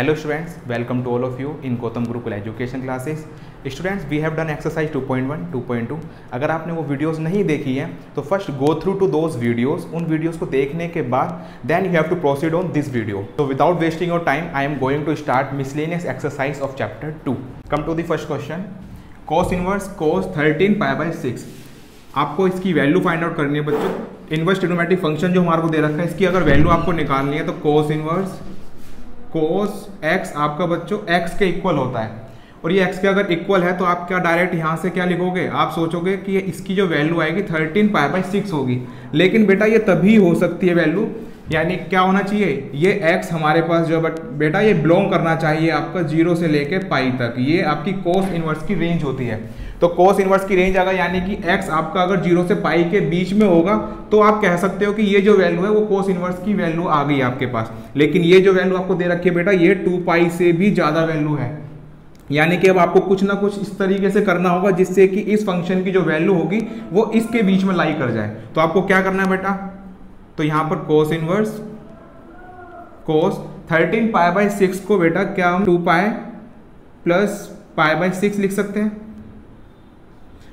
Hello students, welcome to all of you in Gautam Gurukul education classes. Students, we have done exercise 2.1, 2.2. अगर आपने वो videos नहीं देखी हैं तो first go through to those videos. उन वीडियोस को देखने के बाद then you have to proceed on this video. तो without wasting your time I am going to start miscellaneous exercise of chapter 2. Come to the first question. cos inverse cos 13 pi by 6. आपको इसकी value find out करनी है बच्चों. Inverse trigonometric function जो हमारे को दे रखा है इसकी अगर वैल्यू आपको निकालनी है तो cos इनवर्स cos x आपका बच्चों x के इक्वल होता है. और ये x के अगर इक्वल है तो आप क्या डायरेक्ट यहाँ से क्या लिखोगे, आप सोचोगे कि इसकी जो वैल्यू आएगी 13 पाई बाई 6 होगी. लेकिन बेटा ये तभी हो सकती है वैल्यू, यानी क्या होना चाहिए, ये x हमारे पास जो बेटा ये बिलोंग करना चाहिए आपका 0 से लेके पाई तक. ये आपकी cos इनवर्स की रेंज होती है. तो cos इनवर्स की रेंज अगर यानी कि x आपका अगर 0 से पाई के बीच में होगा तो आप कह सकते हो कि ये जो वैल्यू है वो cos इनवर्स की वैल्यू आ गई आपके पास. लेकिन ये जो वैल्यू आपको दे रखी है बेटा ये 2 पाई से भी ज़्यादा वैल्यू है. यानी कि अब आपको कुछ ना कुछ इस तरीके से करना होगा जिससे कि इस फंक्शन की जो वैल्यू होगी वो इसके बीच में लाई कर जाए. तो आपको क्या करना है बेटा, तो यहाँ पर cos inverse cos 13 pi by 6 को बेटा क्या हम 2 पाई प्लस पाई बाई 6 लिख सकते हैं.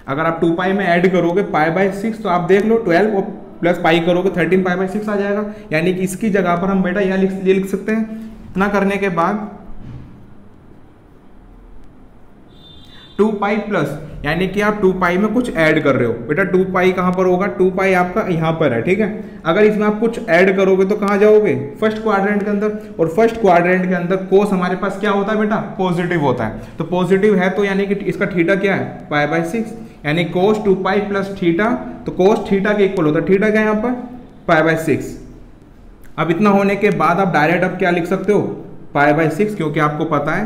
अगर आप 2 पाई में ऐड करोगे पाई बाई 6 तो आप देख लो 12 और प्लस पाई करोगे 13 पाई बाई 6 आ जाएगा. यानी कि इसकी जगह पर हम बेटा यहाँ लिख सकते हैं. इतना करने के बाद 2 पाई प्लस यानी कि आप 2 पाई में कुछ ऐड कर रहे हो. बेटा 2 पाई कहाँ पर होगा, 2 पाई आपका यहाँ पर है, ठीक है. अगर इसमें आप कुछ ऐड करोगे तो कहाँ जाओगे, फर्स्ट क्वाड्रेंट के अंदर. और फर्स्ट क्वाड्रेंट के अंदर कोस हमारे पास क्या होता है बेटा, पॉजिटिव होता है. तो पॉजिटिव है तो यानी कि इसका थीटा क्या है, पाई बाई 6. यानी कोस 2 पाई प्लस थीटा, तो कोस थीटा के इक्वल होता है. थीटा क्या है यहाँ पर, पाई बाई 6. अब इतना होने के बाद आप डायरेक्ट अब क्या लिख सकते हो, पाई बाई 6, क्योंकि आपको पता है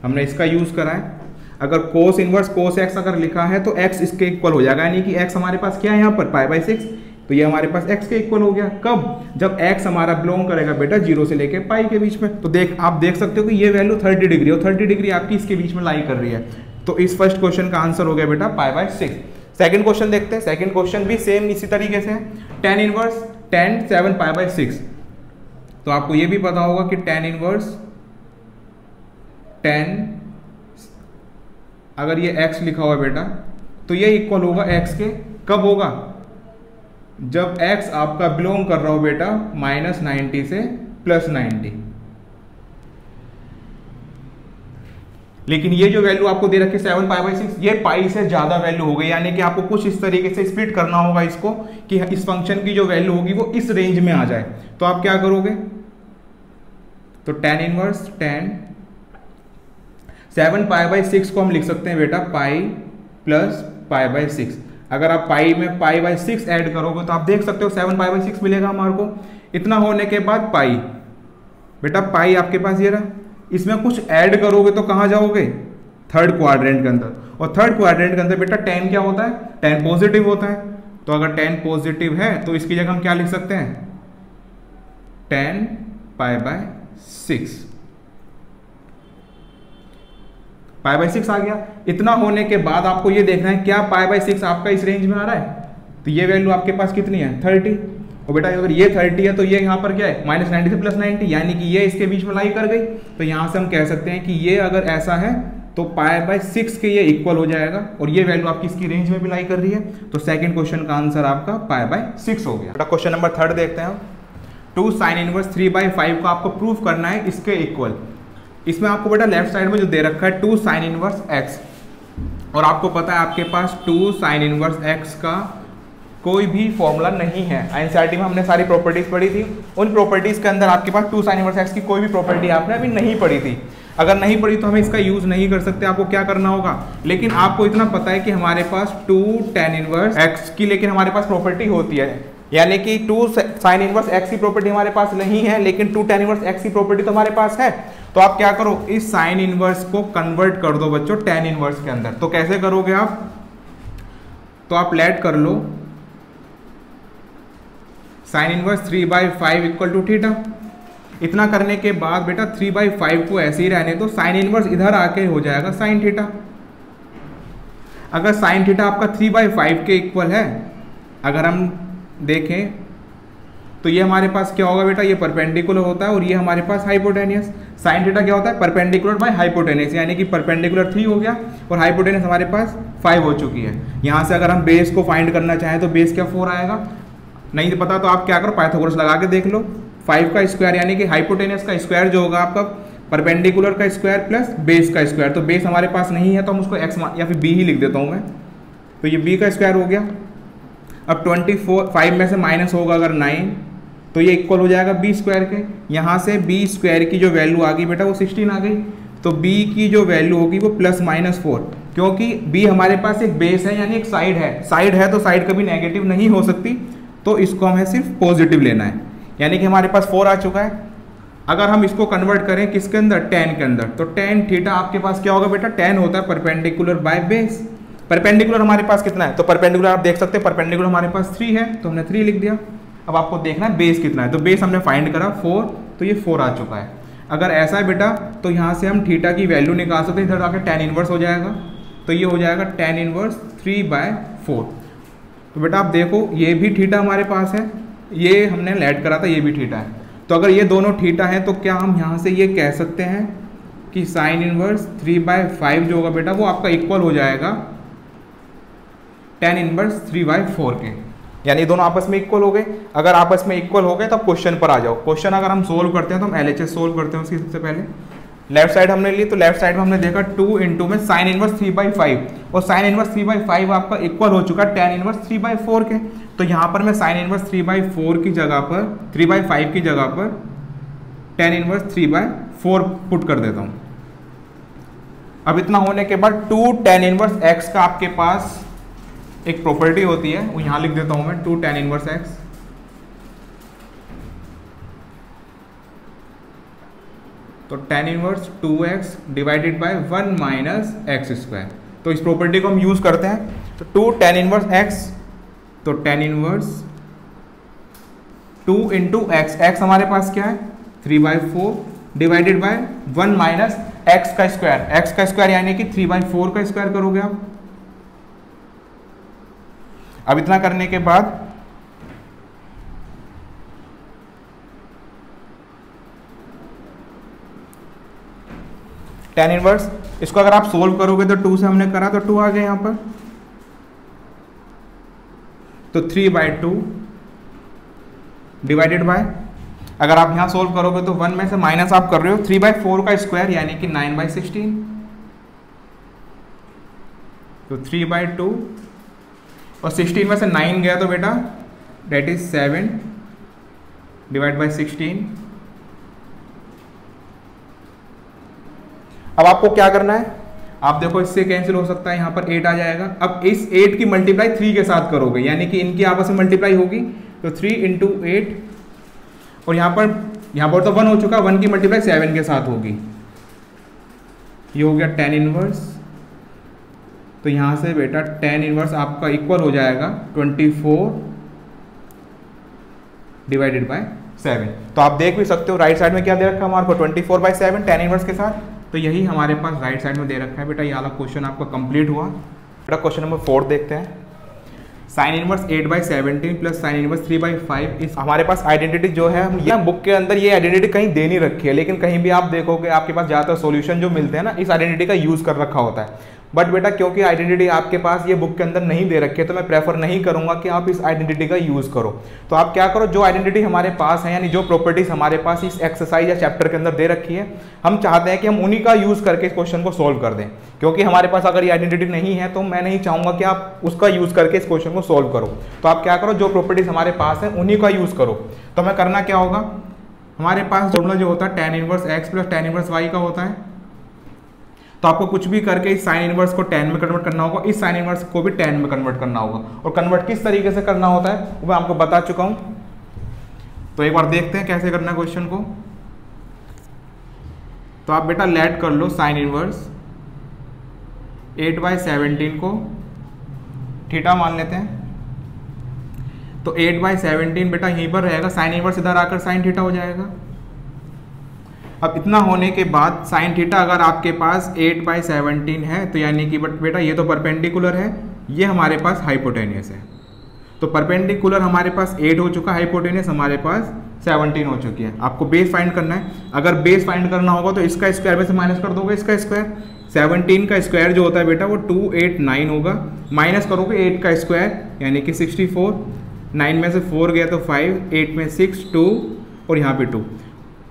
हमने इसका यूज करा है. अगर cos इनवर्स cos x अगर लिखा है तो x इसके इक्वल हो जाएगा. यानी कि x हमारे पास क्या है यहाँ पर पाई बाई 6, तो ये हमारे पास x के इक्वल हो गया. कब, जब x हमारा बिलोंग करेगा बेटा 0 से लेके पाई के बीच में. तो आप देख सकते हो कि ये वैल्यू 30 डिग्री और 30 डिग्री आपकी इसके बीच में लाई कर रही है. तो इस फर्स्ट क्वेश्चन का आंसर हो गया बेटा पाई बाई 6. सेकंड क्वेश्चन देखते हैं. सेकंड क्वेश्चन भी सेम इसी तरीके से है. tan inverse tan 7 pi by 6. तो आपको ये भी पता होगा कि tan इनवर्स tan, अगर ये x लिखा हुआ है बेटा तो ये इक्वल होगा x के. कब होगा, जब x आपका बिलोंग कर रहा हो बेटा -90 से +90. लेकिन ये जो वैल्यू आपको दे रखी है 7 पाई बाई 6 ये पाई से ज्यादा वैल्यू हो गई. यानी कि आपको कुछ इस तरीके से स्प्लिट करना होगा इसको कि इस फंक्शन की जो वैल्यू होगी वो इस रेंज में आ जाए. तो आप क्या करोगे, तो tan inverse tan 7 pi by 6 को हम लिख सकते हैं बेटा पाई प्लस पाई बाई 6. अगर आप पाई में पाई बाई 6 ऐड करोगे तो आप देख सकते हो 7 पाई बाई 6 मिलेगा हमारे को. इतना होने के बाद पाई, बेटा पाई आपके पास ये रहा. इसमें कुछ ऐड करोगे तो कहाँ जाओगे, थर्ड क्वाड्रेंट के अंदर. और थर्ड क्वाड्रेंट के अंदर बेटा tan क्या होता है, tan पॉजिटिव होता है. तो अगर tan पॉजिटिव है तो इसकी जगह हम क्या लिख सकते हैं, tan pi by 6. Pi by 6 आ गया. इतना होने के बाद आपको ये देखना है क्या पाई बाई 6 आपका इस रेंज में आ रहा है. तो ये वैल्यू आपके पास कितनी है, 30. और बेटा अगर ये 30 है तो ये यहाँ पर क्या है -90 से +90, यानी कि ये इसके बीच में लाई कर गई. तो यहाँ से हम कह सकते हैं कि ये अगर ऐसा है तो पाई बाई 6 के ये इक्वल हो जाएगा. और ये वैल्यू आपकी इसकी रेंज में भी लाई कर रही है. तो सेकंड क्वेश्चन का आंसर आपका पाई बाई 6 हो गया. क्वेश्चन नंबर 3 देखते हैं. 2 साइन इनवर्स 3/5 को आपको प्रूव करना है इसके इक्वल. इसमें आपको बेटा लेफ्ट साइड में जो दे रखा है 2 साइन इनवर्स x, और आपको पता है आपके पास 2 साइन इनवर्स x का कोई भी फॉर्मूला नहीं है. एनसीईआरटी में हमने सारी प्रॉपर्टीज पढ़ी थी. उन प्रॉपर्टीज के अंदर आपके पास 2 साइन इनवर्स x की कोई भी प्रॉपर्टी आपने अभी नहीं पढ़ी थी. अगर नहीं पढ़ी तो हमें इसका यूज नहीं कर सकते. आपको क्या करना होगा, लेकिन आपको इतना पता है कि हमारे पास 2 tan इनवर्स x की लेकिन हमारे पास प्रॉपर्टी होती है. यानी कि 2 साइन इनवर्स x की प्रॉपर्टी हमारे पास नहीं है लेकिन 2 tan इनवर्स x की प्रॉपर्टी तो हमारे पास है. तो आप क्या करो, इस साइन इनवर्स को कन्वर्ट कर दो बच्चों tan इनवर्स के अंदर. तो कैसे करोगे आप, तो आप लेट कर लो sine inverse 3/5 equal to theta. इतना करने के बाद बेटा 3/5 को ऐसे ही रहने दो. साइन इनवर्स इधर आके हो जाएगा साइन थीटा. अगर साइन थीटा आपका 3/5 के इक्वल है, अगर हम देखें तो ये हमारे पास क्या होगा बेटा, ये परपेंडिकुलर होता है और ये हमारे पास हाइपोटेनियस। साइन थीटा क्या होता है, परपेंडिकुलर बाय हाइपोटेनियस, यानी कि परपेंडिकुलर 3 हो गया और हाइपोटेनियस हमारे पास 5 हो चुकी है। यहाँ से अगर हम बेस को फाइंड करना चाहें तो बेस क्या 4 आएगा, नहीं पता तो आप क्या करो, पाइथागोरस लगा के देख लो। 5 का स्क्वायर यानी कि हाइपोटेनियस का स्क्वायर जो होगा आपका परपेंडिकुलर का स्क्वायर प्लस बेस का स्क्वायर, तो बेस हमारे पास नहीं है तो हम उसको एक्स या फिर बी ही लिख देता हूँ मैं, तो ये बी का स्क्वायर हो गया। अब 24 5 में से माइनस होगा अगर 9 तो ये इक्वल हो जाएगा बी स्क्वायर के। यहाँ से बी स्क्वायर की जो वैल्यू आ गई बेटा वो 16 आ गई, तो बी की जो वैल्यू होगी वो +-4, क्योंकि बी हमारे पास एक बेस है यानी एक साइड है तो साइड कभी नेगेटिव नहीं हो सकती, तो इसको हमें सिर्फ पॉजिटिव लेना है, यानी कि हमारे पास 4 आ चुका है। अगर हम इसको कन्वर्ट करें किसके अंदर, tan के अंदर, तो tan थीटा आपके पास क्या होगा बेटा, tan होता है परपेंडिकुलर बाय बेस। परपेंडिकुलर हमारे पास कितना है, तो परपेंडिकुलर आप देख सकते हैं परपेंडिकुलर हमारे पास 3 है, तो हमने 3 लिख दिया। अब आपको देखना है बेस कितना है, तो बेस हमने फाइंड करा 4, तो ये 4 आ चुका है। अगर ऐसा है बेटा तो यहाँ से हम थीटा की वैल्यू निकाल सकते हैं, इधर आके tan इनवर्स हो जाएगा, तो ये हो जाएगा tan इनवर्स 3/4। तो बेटा आप देखो ये भी थीटा हमारे पास है, ये हमने लेट करा था, ये भी थीटा है, तो अगर ये दोनों थीटा है तो क्या हम यहाँ से ये कह सकते हैं कि साइन इनवर्स 3/5 जो होगा बेटा वो आपका इक्वल हो जाएगा tan इनवर्स 3/4 के, यानी दोनों आपस में इक्वल हो गए। अगर आपस में इक्वल हो गए तो अब क्वेश्चन पर आ जाओ। क्वेश्चन अगर हम सोल्व करते हैं तो हम LHS सोल्व करते हैं उसकी सबसे पहले। लेफ्ट साइड हमने ली, तो लेफ्ट साइड में हमने देखा 2 इंटू में साइन इनवर्स 3/5 और साइन इनवर्स 3/5 आपका इक्वल हो चुका tan इनवर्स 3/4 के, तो यहाँ पर मैं साइन इनवर्स 3/4 की जगह पर 3/5 की जगह पर tan इनवर्स 3/4 पुट कर देता हूँ। अब इतना होने के बाद 2 tan इनवर्स x का आपके पास एक प्रॉपर्टी होती है, वो यहाँ लिख देता हूँ मैं, 2 tan इनवर्स x, तो tan inverse 2x divided by 1 minus x square, तो इस प्रॉपर्टी को हम यूज करते हैं। तो 2 tan इनवर्स x, तो tan inverse 2 into x, x हमारे पास क्या है 3/4 डिवाइडेड बाय 1 माइनस एक्स का स्क्वायर यानी कि 3/4 का स्क्वायर करोगे आप। अब इतना करने के बाद tan इनवर्स, इसको अगर आप सोल्व करोगे तो 2 से हमने करा तो 2 आ गया यहाँ पर, तो 3/2 डिवाइडेड बाय, अगर आप यहाँ सोल्व करोगे तो 1 में से माइनस आप कर रहे हो 3/4 का स्क्वायर यानी कि 9/16, तो 3/2 और 16 में से 9 गया तो बेटा डेट इज 7 डिवाइड बाय 16। अब आपको क्या करना है, आप देखो इससे कैंसिल हो सकता है, यहाँ पर 8 आ जाएगा। अब इस 8 की मल्टीप्लाई 3 के साथ करोगे यानी कि इनकी आपस में मल्टीप्लाई होगी, तो 3 इंटू 8 और यहाँ पर तो 1 हो चुका, 1 की मल्टीप्लाई 7 के साथ होगी, ये हो गया tan इनवर्स। तो यहाँ से बेटा tan इनवर्स आपका इक्वल हो जाएगा 24 डिवाइडेड बाय 7। तो आप देख भी सकते हो राइट साइड में क्या दे रखा है हमारे को 24/7 tan इनवर्स के साथ, तो यही हमारे पास राइट साइड में दे रखा है बेटा। ये वाला क्वेश्चन आपका कंप्लीट हुआ। बेटा क्वेश्चन नंबर 4 देखते हैं। Sine inverse 8/17 plus sign inverse 3/5 इस हमारे पास आइडेंटिटी जो है, हम ये बुक के अंदर ये आइडेंटिटी कहीं दे नहीं रखी है, लेकिन कहीं भी आप देखोगे आपके पास ज़्यादातर सॉल्यूशन जो मिलते हैं ना इस आइडेंटिटी का यूज़ कर रखा होता है। बट बेटा क्योंकि आइडेंटिटी आपके पास ये बुक के अंदर नहीं दे रखी है तो मैं प्रेफर नहीं करूंगा कि आप इस आइडेंटिटी का यूज़ करो। तो आप क्या करो, जो आइडेंटिटी हमारे पास है यानी जो प्रॉपर्टीज हमारे पास इस एक्सरसाइज या चैप्टर के अंदर दे रखी है, हम चाहते हैं कि हम उन्हीं का यूज़ करके इस क्वेश्चन को सोल्व कर दें। क्योंकि हमारे पास अगर ये आइडेंटिटी नहीं है तो मैं नहीं चाहूँगा कि आप उसका यूज़ करके इस क्वेश्चन को सोल्व करो। तो आप क्या करो, जो प्रॉपर्टीज हमारे पास है उन्हीं का यूज़ करो। तो हमें करना क्या होगा, हमारे पास फॉर्मूला जो होता है tan inverse x plus tan inverse y का होता है। तो आपको कुछ भी करके इस साइन इनवर्स को tan में कन्वर्ट करना होगा, इस साइन इनवर्स को भी tan में कन्वर्ट करना होगा। और कन्वर्ट किस तरीके से करना होता है वो मैं आपको बता चुका हूँ। तो एक बार देखते हैं कैसे करना है क्वेश्चन को। तो आप बेटा लेट कर लो साइन इनवर्स 8/17 को थीटा मान लेते हैं। तो 8/17 बेटा यहीं पर रहेगा, साइन इनवर्स इधर आकर साइन थीटा हो जाएगा। अब इतना होने के बाद साइन थीटा अगर आपके पास 8/17 है तो यानी कि बेटा ये तो परपेंडिकुलर है, ये हमारे पास हाइपोटेनियस है। तो परपेंडिकुलर हमारे पास 8 हो चुका, हाइपोटेनियस हमारे पास 17 हो चुकी है। आपको बेस फाइंड करना है। अगर बेस फाइंड करना होगा तो इसका स्क्वायर में से माइनस कर दोगे इसका स्क्वायर। 17 का स्क्वायर जो होता है बेटा वो 289 होगा, माइनस करोगे 8 का स्क्वायर यानी कि 64, 9 में से 4 गया तो 5, 8 में 6, 2 और यहाँ पे 2,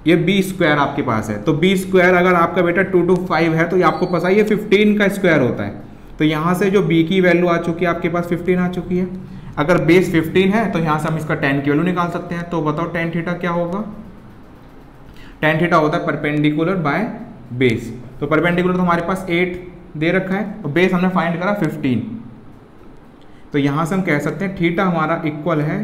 ये बी स्क्वायर आपके पास है। तो बी स्क्वायर अगर आपका बेटा 2 to 5 है तो ये आपको पता ही है 15 का स्क्वायर होता है। तो यहाँ से जो बी की वैल्यू आ चुकी है आपके पास 15 आ चुकी है। अगर बेस 15 है तो यहाँ से हम इसका tan की वैल्यू निकाल सकते हैं। तो बताओ tan थीटा क्या होगा? tan थीटा होता है परपेंडिकुलर बाय बेस। तो परपेंडिकुलर तो हमारे पास 8 दे रखा है और बेस हमने फाइंड करा 15। तो यहाँ से हम कह सकते हैं थीटा हमारा इक्वल है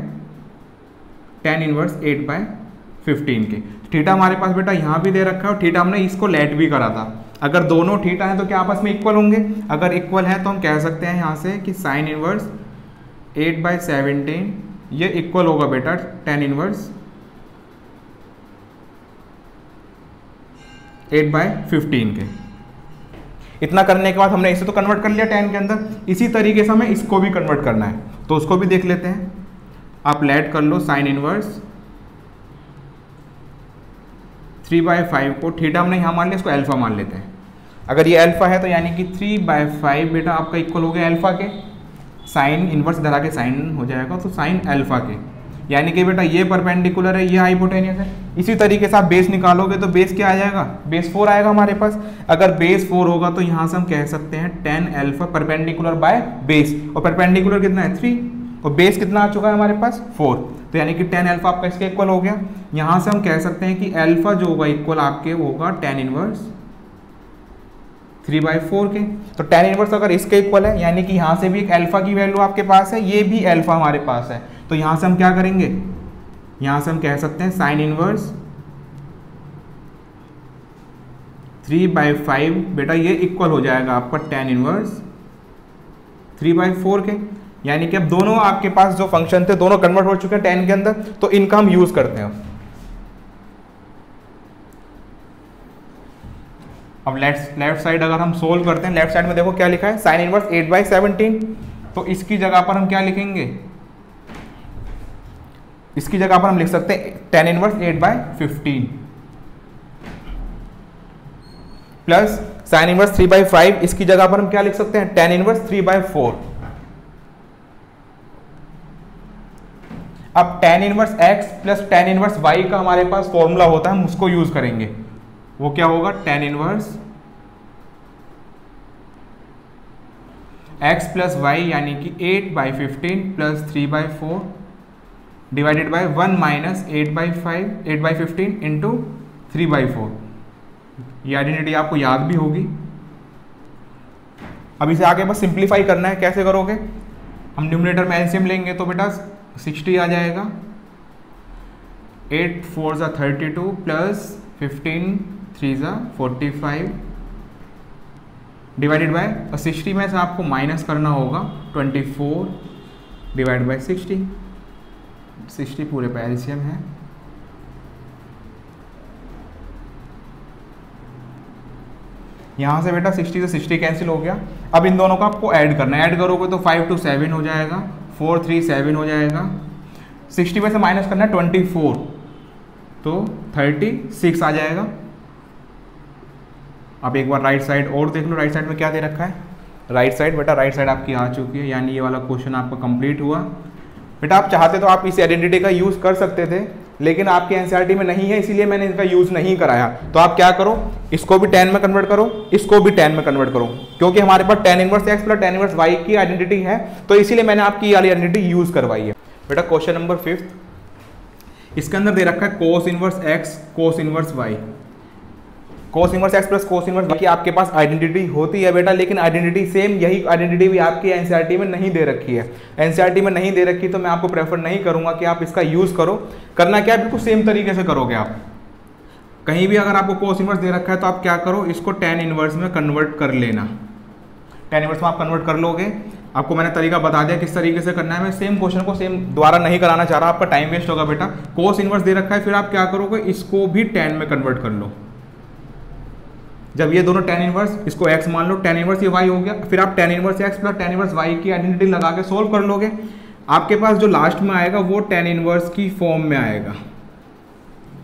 tan इनवर्स 8/15 के। थीटा हमारे पास बेटा यहाँ भी दे रखा है और थीटा हमने इसको लेट भी करा था। अगर दोनों थीटा है तो क्या आपस में इक्वल होंगे? अगर इक्वल है तो हम कह सकते हैं यहाँ से कि साइन इनवर्स 8/17 ये इक्वल होगा बेटा tan इनवर्स 8/15 के। इतना करने के बाद हमने इसे तो कन्वर्ट कर लिया tan के अंदर, इसी तरीके से हमें इसको भी कन्वर्ट करना है। तो उसको भी देख लेते हैं। आप लेट कर लो साइन इनवर्स 3/5 को, थीटा हमने यहाँ मान लिया, इसको अल्फा मान लेते हैं। अगर ये अल्फा है तो यानी कि 3/5 बेटा आपका इक्वल हो गया अल्फा के, साइन इनवर्स धरा के साइन हो जाएगा तो साइन अल्फा के, यानी कि बेटा ये परपेंडिकुलर है, ये हाइपोटेनियस है। इसी तरीके से आप बेस निकालोगे तो बेस क्या आ जाएगा? बेस 4 आएगा हमारे पास। अगर बेस 4 होगा तो यहाँ से हम कह सकते हैं tan alpha perpendicular by base, और परपेंडिकुलर कितना है 3 और बेस कितना आ चुका है हमारे पास 4, तो यानी कि tan अल्फा आपका इसके इक्वल हो गया। यहाँ से हम कह सकते हैं कि अल्फा जो होगा इक्वल आपके होगा tan इनवर्स 3/4 के। तो tan इनवर्स अगर इसके इक्वल है यानी कि यहाँ से भी एक अल्फा की वैल्यू आपके पास है, ये भी अल्फा हमारे पास है। तो यहाँ से हम क्या करेंगे? यहाँ से हम कह सकते हैं साइन इनवर्स 3/5 बेटा ये इक्वल हो जाएगा आपका tan इनवर्स 3/4 के, यानी कि अब दोनों आपके पास जो फंक्शन थे दोनों कन्वर्ट हो चुके हैं tan के अंदर, तो इनका हम यूज करते हैं। अब लेफ्ट साइड अगर हम सोल्व करते हैं, लेफ्ट साइड में देखो क्या लिखा है, साइन इनवर्स 8/17। तो इसकी जगह पर हम क्या लिखेंगे? इसकी जगह पर हम लिख सकते हैं tan inverse 8/15 plus sign inverse 3/5। इसकी जगह पर हम क्या लिख सकते हैं? tan inverse 3/4। अब tan inverse x plus tan inverse y का हमारे पास फॉर्मूला होता है, हम उसको यूज करेंगे। वो क्या होगा? tan inverse x plus y यानी कि 8/15 plus 3/4 divided by 1 minus 8/15 into 3/4। ये आइडेंटिटी आपको याद भी होगी। अब इसे आगे बस सिंप्लीफाई करना है। कैसे करोगे? हम न्यूमरेटर में एलसीएम लेंगे तो बेटा 60 आ जाएगा, 8 4 ज़ा 32 प्लस 15 3 ज़ा 45 डिवाइडेड बाय 60 में से आपको माइनस करना होगा 24 डिवाइड बाय 60 पूरे पे एलसीएम है। यहाँ से बेटा 60 से 60 कैंसिल हो गया। अब इन दोनों को आपको ऐड करना है। ऐड करोगे तो 5 to 7 हो जाएगा, 4 3 7 हो जाएगा। 60 में से माइनस करना है 24 तो 36 आ जाएगा। अब एक बार राइट साइड और देख लो, राइट साइड में क्या दे रखा है? राइट साइड बेटा राइट साइड आपकी आ चुकी है, यानी ये वाला क्वेश्चन आपका कंप्लीट हुआ। बेटा आप चाहते तो आप इस आइडेंटिटी का यूज़ कर सकते थे, लेकिन आपके एनसीईआरटी में नहीं है, इसीलिए मैंने इसका यूज़ नहीं कराया। तो आप क्या करो, इसको भी tan में कन्वर्ट करो, इसको भी tan में कन्वर्ट करो, क्योंकि हमारे पास tan inverse x plus tan inverse y की आइडेंटिटी है, तो इसीलिए मैंने आपकी ये वाली आइडेंटिटी यूज़ करवाई है। बेटा क्वेश्चन नंबर 5, इसके अंदर दे रखा है cos inverse x cos inverse y। Cos inverse x plus cos inverse y की आपके पास आइडेंटिटी होती है बेटा, लेकिन आइडेंटिटी सेम यही आइडेंटिटी भी आपकी एनसीईआरटी में नहीं दे रखी है। एनसीईआरटी में नहीं दे रखी तो मैं आपको प्रेफर नहीं करूंगा कि आप इसका यूज़ करो। करना क्या है, बिल्कुल सेम तरीके से करोगे आप। कहीं भी अगर आपको कोस इनवर्स दे रखा है तो आप क्या करो, इसको tan इनवर्स में कन्वर्ट कर लेना। tan इनवर्स में आप कन्वर्ट कर लोगे। आपको मैंने तरीका बता दिया किस तरीके से करना है। मैं सेम क्वेश्चन को सेम दोबारा नहीं कराना चाह रहा, आपका टाइम वेस्ट होगा बेटा। कोस इनवर्स दे रखा है, फिर आप क्या करोगे, इसको भी tan में कन्वर्ट कर लो। जब ये दोनों tan इनवर्स, इसको x मान लो, tan इनवर्स ये y हो गया, फिर आप tan inverse x plus tan inverse y की आइडेंटिटी लगा के सोल्व कर लोगे। आपके पास जो लास्ट में आएगा वो tan इनवर्स की फॉर्म में आएगा।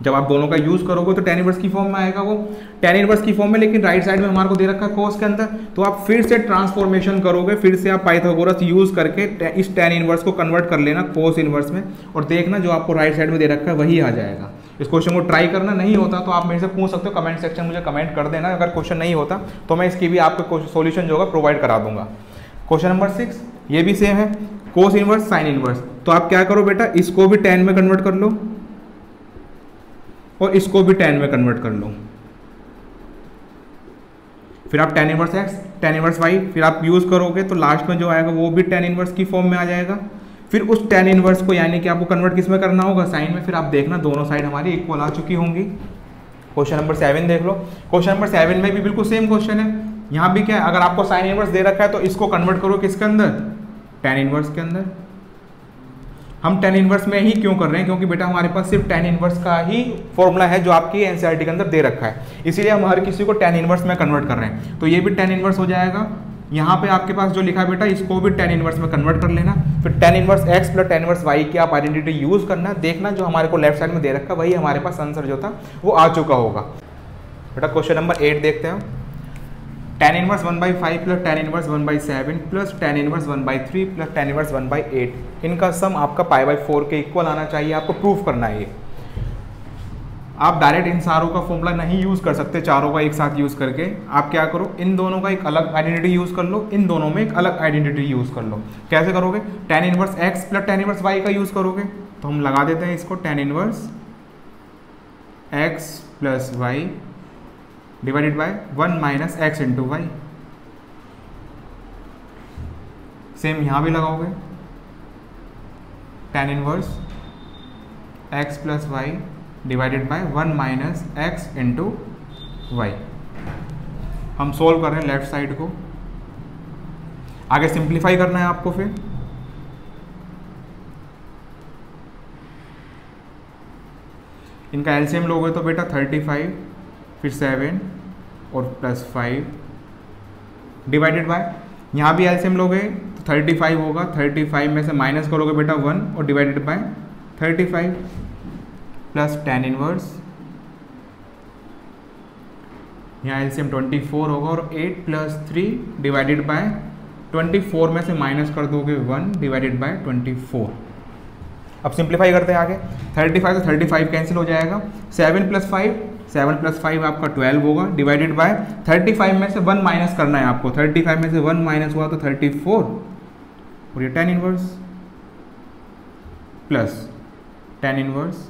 जब आप दोनों का यूज़ करोगे तो tan इनवर्स की फॉर्म में आएगा वो, tan इनवर्स की फॉर्म में, लेकिन राइट साइड में हमारे को दे रखा है cos के अंदर, तो आप फिर से ट्रांसफॉर्मेशन करोगे, फिर से आप पाइथागोरस यूज़ करके इस tan इनवर्स को कन्वर्ट कर लेना cos इनवर्स में, और देखना जो आपको राइट साइड में दे रखा है वही आ जाएगा। इस क्वेश्चन को ट्राई करना, नहीं होता तो आप मेरे से पूछ सकते हो, कमेंट सेक्शन मुझे कमेंट कर देना। अगर क्वेश्चन नहीं होता तो मैं इसकी भी आपको सोल्यूशन जो होगा प्रोवाइड करा दूंगा। क्वेश्चन नंबर 6 ये भी सेम है, cos इनवर्स sin इनवर्स। तो आप क्या करो बेटा, इसको भी tan में कन्वर्ट कर लो और इसको भी tan में कन्वर्ट कर लो, फिर आप tan inverse x tan inverse y फिर आप यूज़ करोगे तो लास्ट में जो आएगा वो भी tan इनवर्स की फॉर्म में आ जाएगा। फिर उस tan इनवर्स को यानी कि आपको कन्वर्ट किस में करना होगा, साइन में। फिर आप देखना दोनों साइड हमारी इक्वल आ चुकी होंगी। क्वेश्चन नंबर 7 देख लो। क्वेश्चन नंबर 7 में भी बिल्कुल सेम क्वेश्चन है। यहाँ भी क्या है, अगर आपको साइन इनवर्स दे रखा है तो इसको कन्वर्ट करो किसके अंदर, tan इनवर्स के अंदर। हम tan इनवर्स में ही क्यों कर रहे हैं, क्योंकि बेटा हमारे पास सिर्फ tan इनवर्स का ही फॉर्मूला है जो आपकी एनसीईआरटी के अंदर दे रखा है, इसीलिए हम हर किसी को tan इनवर्स में कन्वर्ट कर रहे हैं। तो ये भी tan इनवर्स हो जाएगा। यहाँ पे आपके पास जो लिखा है बेटा, इसको भी tan इनवर्स में कन्वर्ट कर लेना। फिर tan inverse x plus tan inverse y की आप आइडेंटिटी यूज करना, देखना जो हमारे को लेफ्ट साइड में दे रखा है वही हमारे पास आंसर जो था वो आ चुका होगा। बेटा क्वेश्चन नंबर 8 देखते हैं। tan inverse 1/5 plus tan inverse 1/7 plus tan inverse 1/3 plus tan inverse 1/8, इनका सम आपका π/4 के इक्वल आना चाहिए। आपको प्रूफ करना है ये। आप डायरेक्ट इन सारों का फॉर्मूला नहीं यूज़ कर सकते चारों का एक साथ यूज़ करके। आप क्या करो, इन दोनों का एक अलग आइडेंटिटी यूज़ कर लो, इन दोनों में एक अलग आइडेंटिटी यूज़ कर लो। कैसे करोगे, tan inverse x plus tan inverse y का यूज़ करोगे। तो हम लगा देते हैं इसको, tan inverse x plus y divided by 1 minus x into y. Same यहाँ भी लगाओगे, tan inverse x plus y divided by 1 minus x into y. हम सोल्व कर रहे हैं लेफ्ट साइड को, आगे सिंप्लीफाई करना है आपको। फिर इनका एलसीएम लोगे तो बेटा 35 फिर 7 और प्लस 5 डिवाइडेड बाय, यहाँ भी एलसीएम लोगे तो 35 होगा, 35 में से माइनस करोगे बेटा 1 और divided by 35 plus tan inverse, यहाँ एलसीएम 24 होगा और 8 प्लस 3 डिवाइडेड बाय 24 में से माइनस कर दोगे 1 डिवाइडेड बाय 24। अब सिंप्लीफाई करते हैं आगे, 35 तो 35 कैंसिल हो जाएगा, 7 प्लस 5 आपका 12 होगा डिवाइडेड बाय 35 में से 1 माइनस करना है आपको, 35 में से 1 माइनस हुआ तो 34 और ये tan inverse plus tan inverse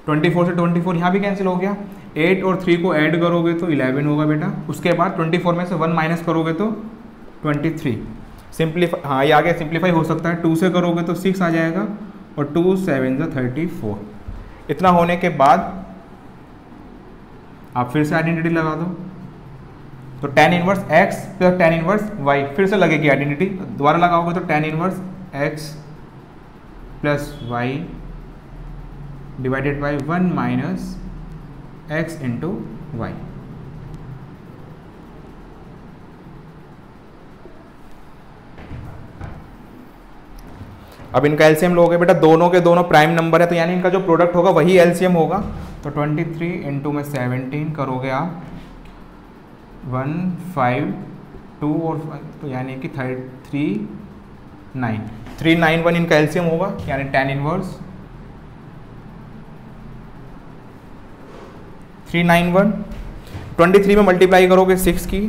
24 से 24 यहाँ भी कैंसिल हो गया, 8 और 3 को ऐड करोगे तो 11 होगा बेटा। उसके बाद 24 में से 1 माइनस करोगे तो 23। सिंप्लीफाई, हाँ ये आगे सिंप्लीफाई हो सकता है, 2 से करोगे तो 6 आ जाएगा और 2 7 34। इतना होने के बाद आप फिर से आइडेंटिटी लगा दो, तो tan inverse x plus tan inverse y फिर से लगेगी आइडेंटिटी, दोबारा लगाओगे तो tan inverse x plus y divided by 1 minus x into y. अब इनका एलसीएम लोगे बेटा, दोनों के दोनों प्राइम नंबर है तो यानी इनका जो प्रोडक्ट होगा वही एलसीएम होगा। तो 23 इंटू में 17 करोगे आप 1 5 2 और 5 तो यानी कि 391 इनका एलसीएम होगा, यानी tan इनवर्स 391। 23 में मल्टीप्लाई करोगे 6 की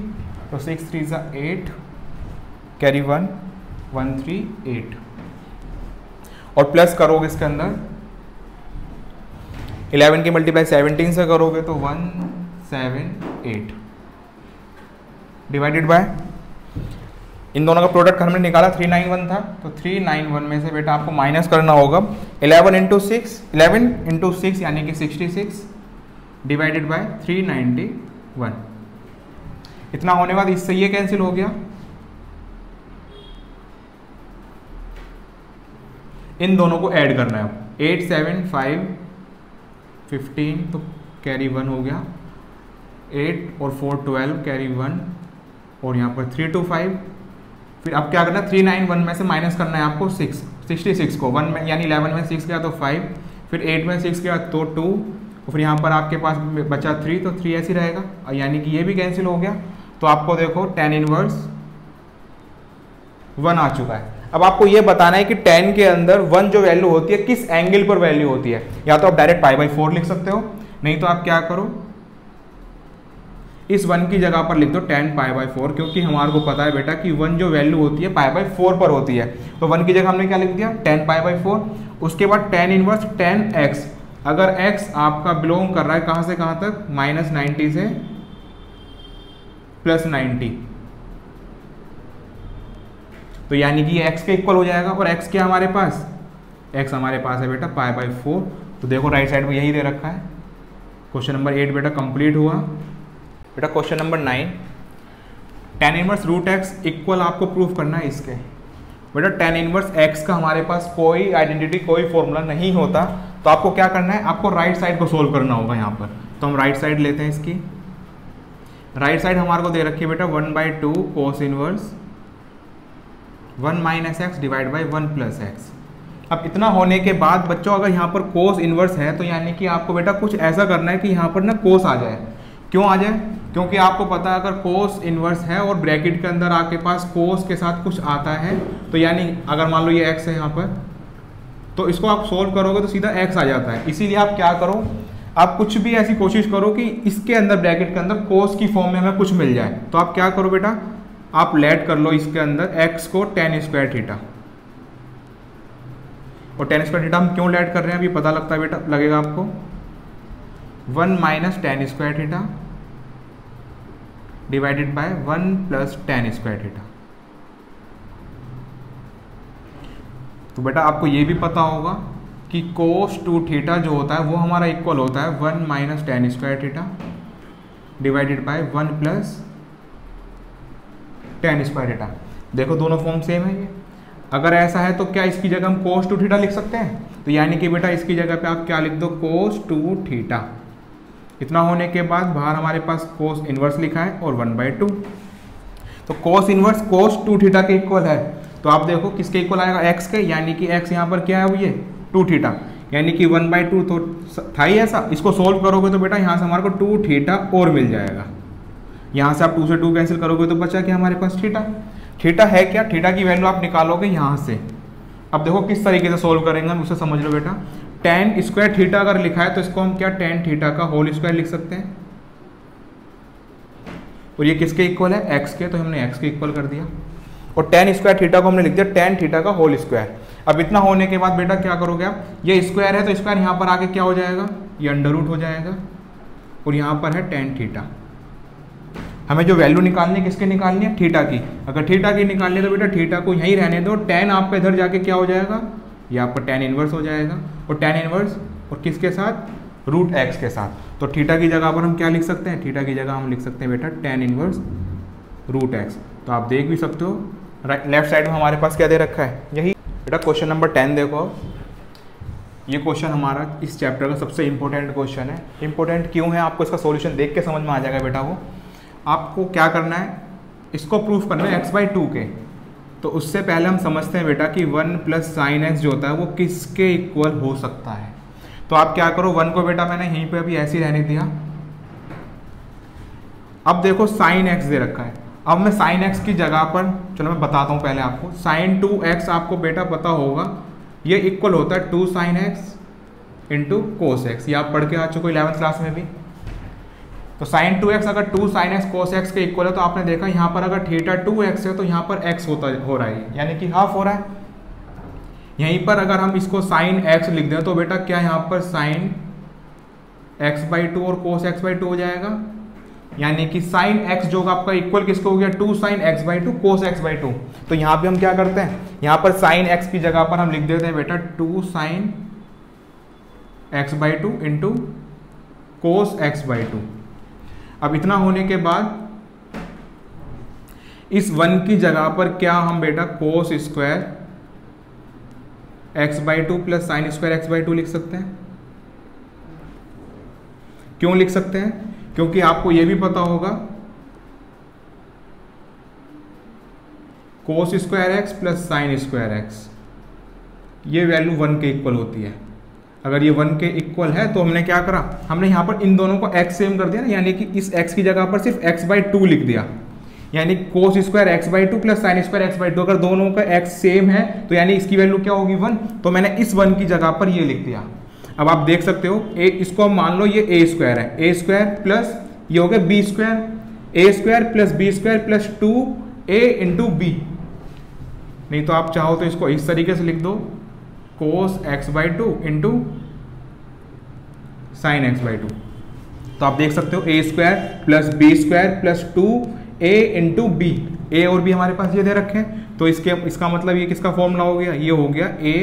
तो 6 3 8 कैरी 1 138 और प्लस करोगे इसके अंदर 11 की मल्टीप्लाई 17 से करोगे तो 178 डिवाइडेड बाय, इन दोनों का प्रोडक्ट हमने निकाला 391 था, तो 391 में से बेटा आपको माइनस करना होगा 11 इंटू 6 यानी कि 66 डिवाइडेड बाय 391। इतना होने के बाद इससे ये कैंसिल हो गया, इन दोनों को ऐड करना है। 8 7 5 15 तो कैरी 1 हो गया, 8 और 4 12 कैरी 1 और यहाँ पर 3 2 5 फिर अब क्या करना है, 391 में से माइनस करना है आपको 66 को, 1 में यानी 11 में 6 गया तो 5, फिर 8 में 6 गया तो 2, और फिर यहाँ पर आपके पास बचा 3, तो 3 ऐसे रहेगा, यानी कि ये भी कैंसिल हो गया। तो आपको देखो tan इनवर्स 1 आ चुका है। अब आपको ये बताना है कि tan के अंदर 1 जो वैल्यू होती है किस एंगल पर वैल्यू होती है। या तो आप डायरेक्ट π/4 लिख सकते हो, नहीं तो आप क्या करो, इस 1 की जगह पर लिख दो tan π/4, क्योंकि हमारे को पता है बेटा कि 1 जो वैल्यू होती है π/4 पर होती है। तो 1 की जगह हमने क्या लिख दिया, tan π/4। उसके बाद tan इनवर्स tan x, अगर x आपका बिलोंग कर रहा है कहाँ से कहाँ तक, -90 से +90, तो यानी कि ये x के इक्वल हो जाएगा। और x क्या हमारे पास, x हमारे पास है बेटा π/4। तो देखो राइट साइड में यही दे रखा है। क्वेश्चन नंबर 8 बेटा कंप्लीट हुआ। बेटा question number 9, tan inverse √x equal आपको प्रूफ करना है इसके। बेटा tan इनवर्स x का हमारे पास कोई आइडेंटिटी, कोई फॉर्मूला नहीं होता, तो आपको क्या करना है, आपको राइट साइड को सोल्व करना होगा यहाँ पर। तो हम राइट साइड लेते हैं इसकी। राइट साइड हमारे को दे रखी है बेटा 1/2 cos inverse 1 - x divide by 1 + x। अब इतना होने के बाद बच्चों अगर यहाँ पर cos इनवर्स है तो यानी कि आपको बेटा कुछ ऐसा करना है कि यहाँ पर ना cos आ जाए। क्यों आ जाए, क्योंकि आपको पता है अगर cos इनवर्स है और ब्रैकेट के अंदर आपके पास cos के साथ कुछ आता है, तो यानी अगर मान लो ये x है यहाँ पर, तो इसको आप सोल्व करोगे तो सीधा x आ जाता है। इसीलिए आप क्या करो, आप कुछ भी ऐसी कोशिश करो कि इसके अंदर ब्रैकेट के अंदर cos की फॉर्म में हमें कुछ मिल जाए। तो आप क्या करो बेटा, आप लेट कर लो इसके अंदर x को tan स्क्वायर थीटा। और tan स्क्वायर थीटा हम क्यों लेट कर रहे हैं अभी पता लगता है बेटा, लगेगा आपको। 1 - tan square theta divided by 1 + tan square theta. तो बेटा आपको ये भी पता होगा कि cos 2 थीटा जो होता है वो हमारा इक्वल होता है 1 - tan square theta divided by 1 + tan square theta. देखो दोनों फॉर्म सेम है ये। अगर ऐसा है तो क्या इसकी जगह हम cos 2 थीटा लिख सकते हैं, तो यानी कि बेटा इसकी जगह पे आप क्या लिख दो, cos 2 थीटा। इतना होने के बाद बाहर हमारे पास cos इनवर्स लिखा है और 1/2। तो cos इनवर्स cos 2 थीटा के इक्वल है, तो आप देखो किसके इक्वल आएगा, x के, यानी कि x यहाँ पर क्या है वो ये 2 थीटा, यानी कि 1/2 तो था ही ऐसा। इसको सोल्व करोगे तो बेटा यहाँ से हमारे को 2 थीटा और मिल जाएगा। यहाँ से आप 2 से 2 कैंसिल करोगे तो बचा क्या हमारे पास, थीटा। थीटा है क्या, थीटा की वैल्यू आप निकालोगे यहाँ से। अब देखो किस तरीके से सोल्व करेंगे हम, उसे समझ लो बेटा। tan स्क्वायर थीटा अगर लिखा है तो इसको हम क्या tan थीटा का होल स्क्वायर लिख सकते हैं। और ये किसके इक्वल है, x के, तो हमने x के इक्वल कर दिया। और tan स्क्वायर थीटा को हमने लिख दिया tan थीटा का होल स्क्वायर। अब इतना होने के बाद बेटा क्या करोगे आप, ये स्क्वायर है तो स्क्वायर यहाँ पर आके क्या हो जाएगा, ये अंडर रूट हो जाएगा। और यहाँ पर है tan थीटा। हमें जो वैल्यू निकालनी है किसके निकालनी है, थीटा की। अगर थीटा की निकालनी है तो बेटा थीटा को यहीं रहने दो, tan आपका इधर जाके क्या हो जाएगा, ये आपका tan इनवर्स हो जाएगा। और tan इनवर्स और किसके साथ, √x के साथ। तो थीटा की जगह पर हम क्या लिख सकते हैं, थीटा की जगह हम लिख सकते हैं बेटा tan इनवर्स √x। तो आप देख भी सकते हो लेफ्ट साइड में हमारे पास क्या दे रखा है, यही। बेटा क्वेश्चन नंबर 10 देखो, ये क्वेश्चन हमारा इस चैप्टर का सबसे इंपॉर्टेंट क्वेश्चन है। इंपॉर्टेंट क्यों है, आपको इसका सॉल्यूशन देख के समझ में आ जाएगा बेटा। वो आपको क्या करना है, इसको प्रूफ करना है x/2 के। तो उससे पहले हम समझते हैं बेटा कि 1 + sin x जो होता है वो किसके इक्वल हो सकता है। तो आप क्या करो, 1 को बेटा मैंने यहीं पे अभी ऐसे ही रहने दिया। अब देखो sin x दे रखा है। अब मैं sin x की जगह पर, चलो मैं बताता हूँ पहले आपको। sin 2x आपको बेटा पता होगा, ये इक्वल होता है 2 sin x × cos x। ये आप पढ़ के आ चुके हो 11th क्लास में भी। तो sin 2x अगर 2 sin x cos x के इक्वल है, तो आपने देखा यहाँ पर अगर थीटा 2x है तो यहाँ पर x हो रहा है, यानी कि हाफ हो रहा है। यहीं पर अगर हम इसको sin x लिख दें तो बेटा क्या यहाँ पर sin x/2 और cos x/2 हो जाएगा। यानी कि sin x जो आपका इक्वल किसको हो गया, 2 sin x/2 cos x/2। तो यहाँ पे हम क्या करते हैं, यहाँ पर sin x की जगह पर हम लिख देते हैं बेटा 2 sin x/2 × cos x/2। अब इतना होने के बाद इस 1 की जगह पर क्या हम बेटा cos square x/2 + sin square x/2 लिख सकते हैं। क्यों लिख सकते हैं, क्योंकि आपको यह भी पता होगा cos square x plus sine square x, ये वैल्यू 1 के इक्वल होती है। अगर ये 1 के इक्वल है तो हमने क्या करा, हमने यहाँ पर इन दोनों को x सेम कर दिया ना, यानी कि इस x की जगह पर सिर्फ x/2 लिख दिया, यानी cos square x/2 plus sine square x/2। अगर दोनों का x सेम है तो यानी इसकी वैल्यू क्या होगी 1, तो मैंने इस 1 की जगह पर ये लिख दिया। अब आप देख सकते हो इसको अब मान लो ये a स्क्वायर है, a स्क्वायर प्लस ये हो गया b square, a square plus b square plus 2a into b। नहीं तो आप चाहो तो इसको इस तरीके से लिख दो, कोस x/2 इंटू साइन x/2। तो आप देख सकते हो a square plus b square plus 2a into b, a और b हमारे पास ये दे रखे हैं, तो इसका मतलब ये किसका फॉर्मूला हो गया, ये हो गया a,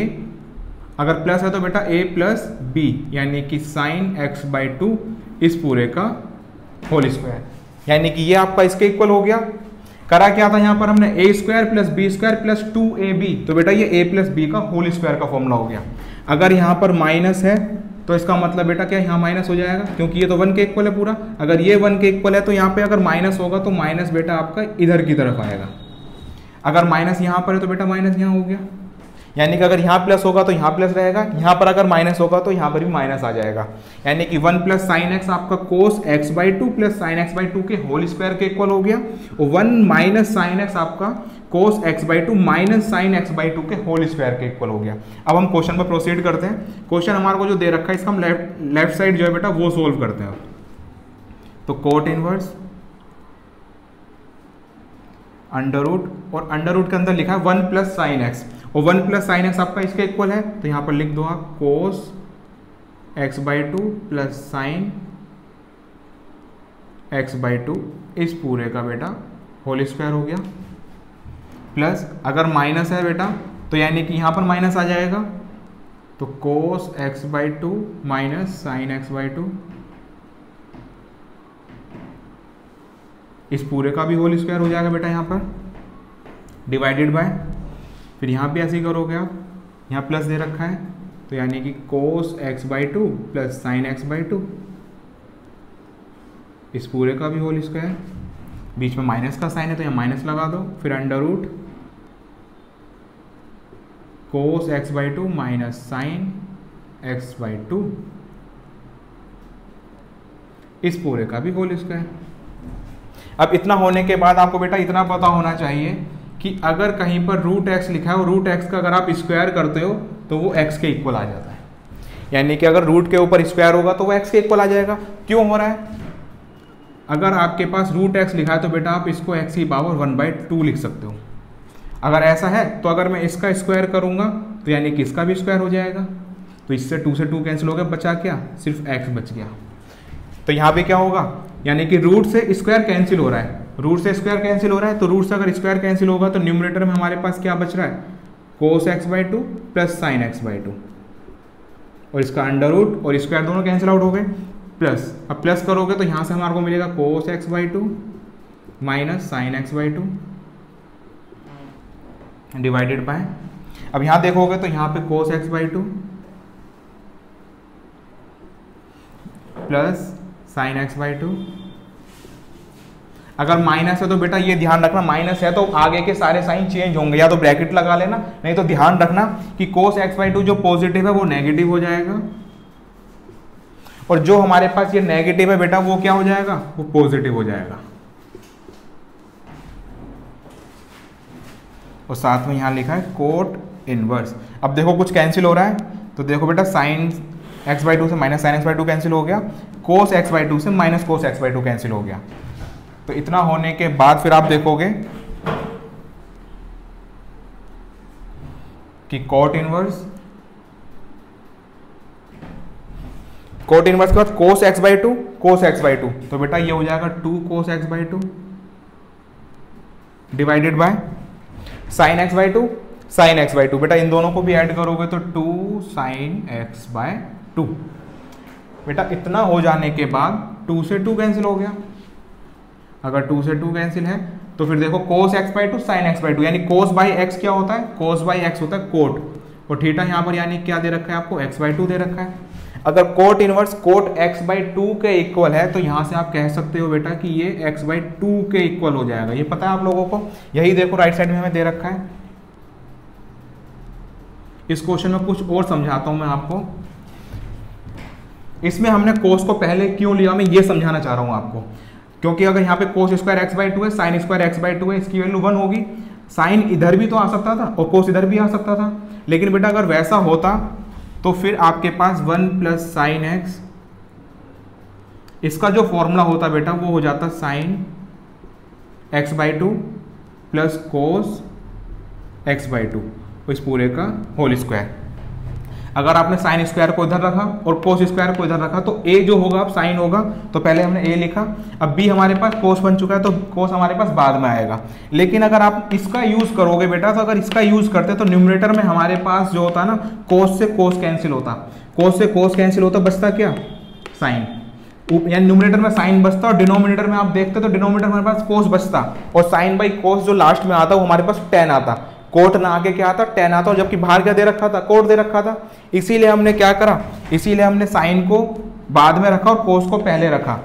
अगर प्लस है तो बेटा a प्लस b, यानी कि साइन x/2 इस पूरे का होल स्क्वायर, यानी कि ये आपका इसके इक्वल हो गया। करा क्या था यहाँ पर हमने, a square plus b square plus 2ab, तो बेटा ये a प्लस b का होल स्क्वायर का फॉर्मूला हो गया। अगर यहाँ पर माइनस है तो इसका मतलब बेटा क्या, यहाँ माइनस हो जाएगा, क्योंकि ये तो 1 के इक्वल है पूरा। अगर ये 1 के इक्वल है तो यहाँ पे अगर माइनस होगा तो माइनस बेटा आपका इधर की तरफ आएगा। अगर माइनस यहाँ पर है तो बेटा माइनस यहाँ हो गया, यानी कि अगर यहाँ प्लस होगा तो यहाँ प्लस रहेगा, यहाँ पर अगर माइनस होगा तो यहाँ पर भी माइनस आ जाएगा। यानी कि 1 प्लस साइन एक्स आपका कोस x/2 प्लस साइन x/2 के होल स्क्वायर के इक्वल हो गया, और 1 माइनस साइन एक्स आपका कोस x/2 माइनस साइन x/2 के होल स्क्वायर के इक्वल हो गया। अब हम क्वेश्चन पर प्रोसीड करते हैं। क्वेश्चन हमारे को जो दे रखा है इसका हम लेफ्ट साइड जो है बेटा वो सोल्व करते हैं। तो कोट इनवर्स अंडर रूट, और अंडर रूट के अंदर लिखा है 1 प्लस साइन एक्स, और 1 प्लस साइन एक्स आपका इसके इक्वल है, तो यहाँ पर लिख दो आप कोस x/2 प्लस साइन x/2 इस पूरे का बेटा होल स्क्वायर हो गया, प्लस अगर माइनस है बेटा तो यानी कि यहाँ पर माइनस आ जाएगा, तो कोस x/2 माइनस साइन x/2 इस पूरे का भी होल स्क्वायर हो जाएगा बेटा यहाँ पर, डिवाइडेड बाय, फिर यहाँ भी ऐसे ही करोगे आप, यहाँ प्लस दे रखा है तो यानी कि कोस x/2 प्लस साइन x/2 इस पूरे का भी होल स्क्वायर, बीच में माइनस का साइन है तो यहाँ माइनस लगा दो, फिर अंडर रूट कोस x/2 माइनस साइन x/2 इस पूरे का भी होल स्क्वायर। अब इतना होने के बाद आपको बेटा इतना पता होना चाहिए कि अगर कहीं पर रूट एक्स लिखा है और रूट एक्स का अगर आप स्क्वायर करते हो तो वो एक्स के इक्वल आ जाता है, यानी कि अगर रूट के ऊपर स्क्वायर होगा तो वो एक्स के इक्वल आ जाएगा। क्यों हो रहा है, अगर आपके पास रूट एक्स लिखा है तो बेटा आप इसको एक्स की पावर 1/2 लिख सकते हो। अगर ऐसा है तो अगर मैं इसका स्क्वायर करूंगा तो यानी कि इसका भी स्क्वायर हो जाएगा, तो इससे 2 से 2 कैंसिल हो गया, बचा क्या, सिर्फ एक्स बच गया। तो यहाँ पे क्या होगा, यानी कि रूट से स्क्वायर कैंसिल हो रहा है, रूट से स्क्वायर कैंसिल हो रहा है, तो रूट से अगर स्क्वायर कैंसिल होगा तो न्यूमरेटर में हमारे पास क्या बच रहा है, कोस x/2 प्लस साइन x/2, और इसका अंडर रूट और स्क्वायर दोनों कैंसिल आउट हो गए, प्लस अब प्लस करोगे तो यहाँ से हमारे को मिलेगा cos x/2 minus sine x/2 divided by, अब यहाँ देखोगे तो यहाँ पे कोस x/2 प्लस साइन x/2, अगर माइनस है तो बेटा ये ध्यान रखना, माइनस है तो आगे के सारे साइन चेंज होंगे, या तो ब्रैकेट लगा लेना, नहीं तो ध्यान रखना कि कोस x/2 जो पॉजिटिव है वो नेगेटिव हो जाएगा, और जो हमारे पास ये नेगेटिव है बेटा वो क्या हो जाएगा, वो पॉजिटिव हो जाएगा। और साथ में यहां लिखा है कोट इनवर्स। अब देखो कुछ कैंसिल हो रहा है, तो देखो बेटा साइन x/2 से माइनस साइन x/2 कैंसिल हो गया, कोस x/2 से माइनस कोस x/2 कैंसिल हो गया। तो इतना होने के बाद फिर आप देखोगे कि कोट इनवर्स के बाद कोस x/2, तो बेटा ये हो जाएगा 2 कोस x/2 divided by sine x/2, बेटा इन दोनों को भी ऐड करोगे तो 2 साइन x/2। बेटा इतना हो जाने के बाद 2 से 2 कैंसिल हो गया, अगर 2 से 2 कैंसिल है तो फिर देखो कोस x/2 साइन x/2, यानी कोस बाई एक्स क्या होता है, कोस बाई एक्स होता है कोट, और थीटा यहाँ पर यानी क्या दे रखा है आपको, x/2 दे रखा है। अगर कोट इनवर्स कोट x/2 के इक्वल है तो यहां से आप कह सकते हो बेटा कि ये x/2 के इक्वल हो जाएगा। ये पता है आप लोगों को, यही देखो राइट साइड में हमें दे रखा है। इस क्वेश्चन में कुछ और समझाता हूं मैं आपको। इसमें हमने कोस को पहले क्यों लिया, मैं ये समझाना चाह रहा हूं आपको, क्योंकि अगर यहाँ पे कोस स्क्वायर x/2 है, साइन स्क्वायर x/2 है, इसकी वैल्यू 1 होगी। साइन इधर भी तो आ सकता था और कोस इधर भी आ सकता था, लेकिन बेटा अगर वैसा होता तो फिर आपके पास 1 प्लस साइन एक्स, इसका जो फॉर्मूला होता बेटा वो हो जाता sign x/2 plus cos x/2, इस पूरे का होल स्क्वायर। अगर आपने साइन स्क्वायर को इधर रखा और कोस स्क्वायर को इधर रखा तो a जो होगा अब साइन होगा, तो पहले हमने a लिखा, अब b हमारे पास कोस बन चुका है तो कोस हमारे पास बाद में आएगा। लेकिन अगर आप इसका यूज करोगे बेटा, तो अगर इसका यूज करते तो न्यूमरेटर में हमारे पास जो होता ना, कोस से कोस कैंसिल होता, कोस से कोस कैंसिल होता, बचता क्या, साइन। यानी न्यूमरेटर में साइन बचता और डिनोमिनेटर में आप देखते तो डिनोमिनेटर हमारे पास कोस बचता, और साइन बाई कोस जो लास्ट में आता वो हमारे पास टेन आता। कोट ना आगे क्या आता, टेन आता, और जबकि बाहर क्या दे रखा था, कोट दे रखा था। इसीलिए हमने क्या करा, इसीलिए हमने साइन को बाद में रखा और कोस को पहले रखा।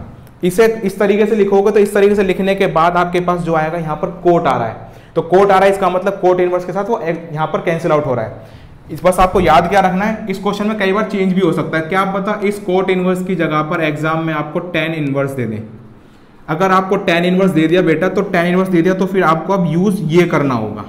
इसे इस तरीके से लिखोगे तो इस तरीके से लिखने के बाद आपके पास जो आएगा यहाँ पर कोट आ रहा है, तो कोट आ रहा है इसका मतलब कोट इनवर्स के साथ वो यहाँ पर कैंसिल आउट हो रहा है। इस बस आपको याद क्या रखना है, इस क्वेश्चन में कई बार चेंज भी हो सकता है। क्या आप पता, इस कोट इनवर्स की जगह पर एग्जाम में आपको टेन इनवर्स दे दें। अगर आपको टेन इनवर्स दे दिया बेटा, तो टेन इनवर्स दे दिया तो फिर आपको अब यूज ये करना होगा,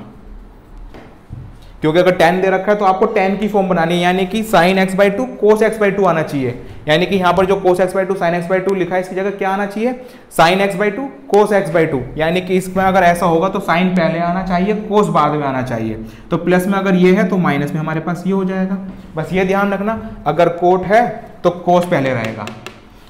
क्योंकि अगर tan दे रखा है तो आपको tan की फॉर्म बनानी है, यानी कि sin x/2 cos x/2 आना चाहिए। यानी कि यहाँ पर जो cos x/2 sin x/2 लिखा है, इसकी जगह क्या आना चाहिए, sin x/2 cos x/2। यानी कि इसमें अगर ऐसा होगा तो sin पहले आना चाहिए, cos बाद में आना चाहिए। तो प्लस में अगर ये है तो माइनस में हमारे पास ये हो जाएगा। बस ये ध्यान रखना, अगर कोट है तो cos पहले रहेगा।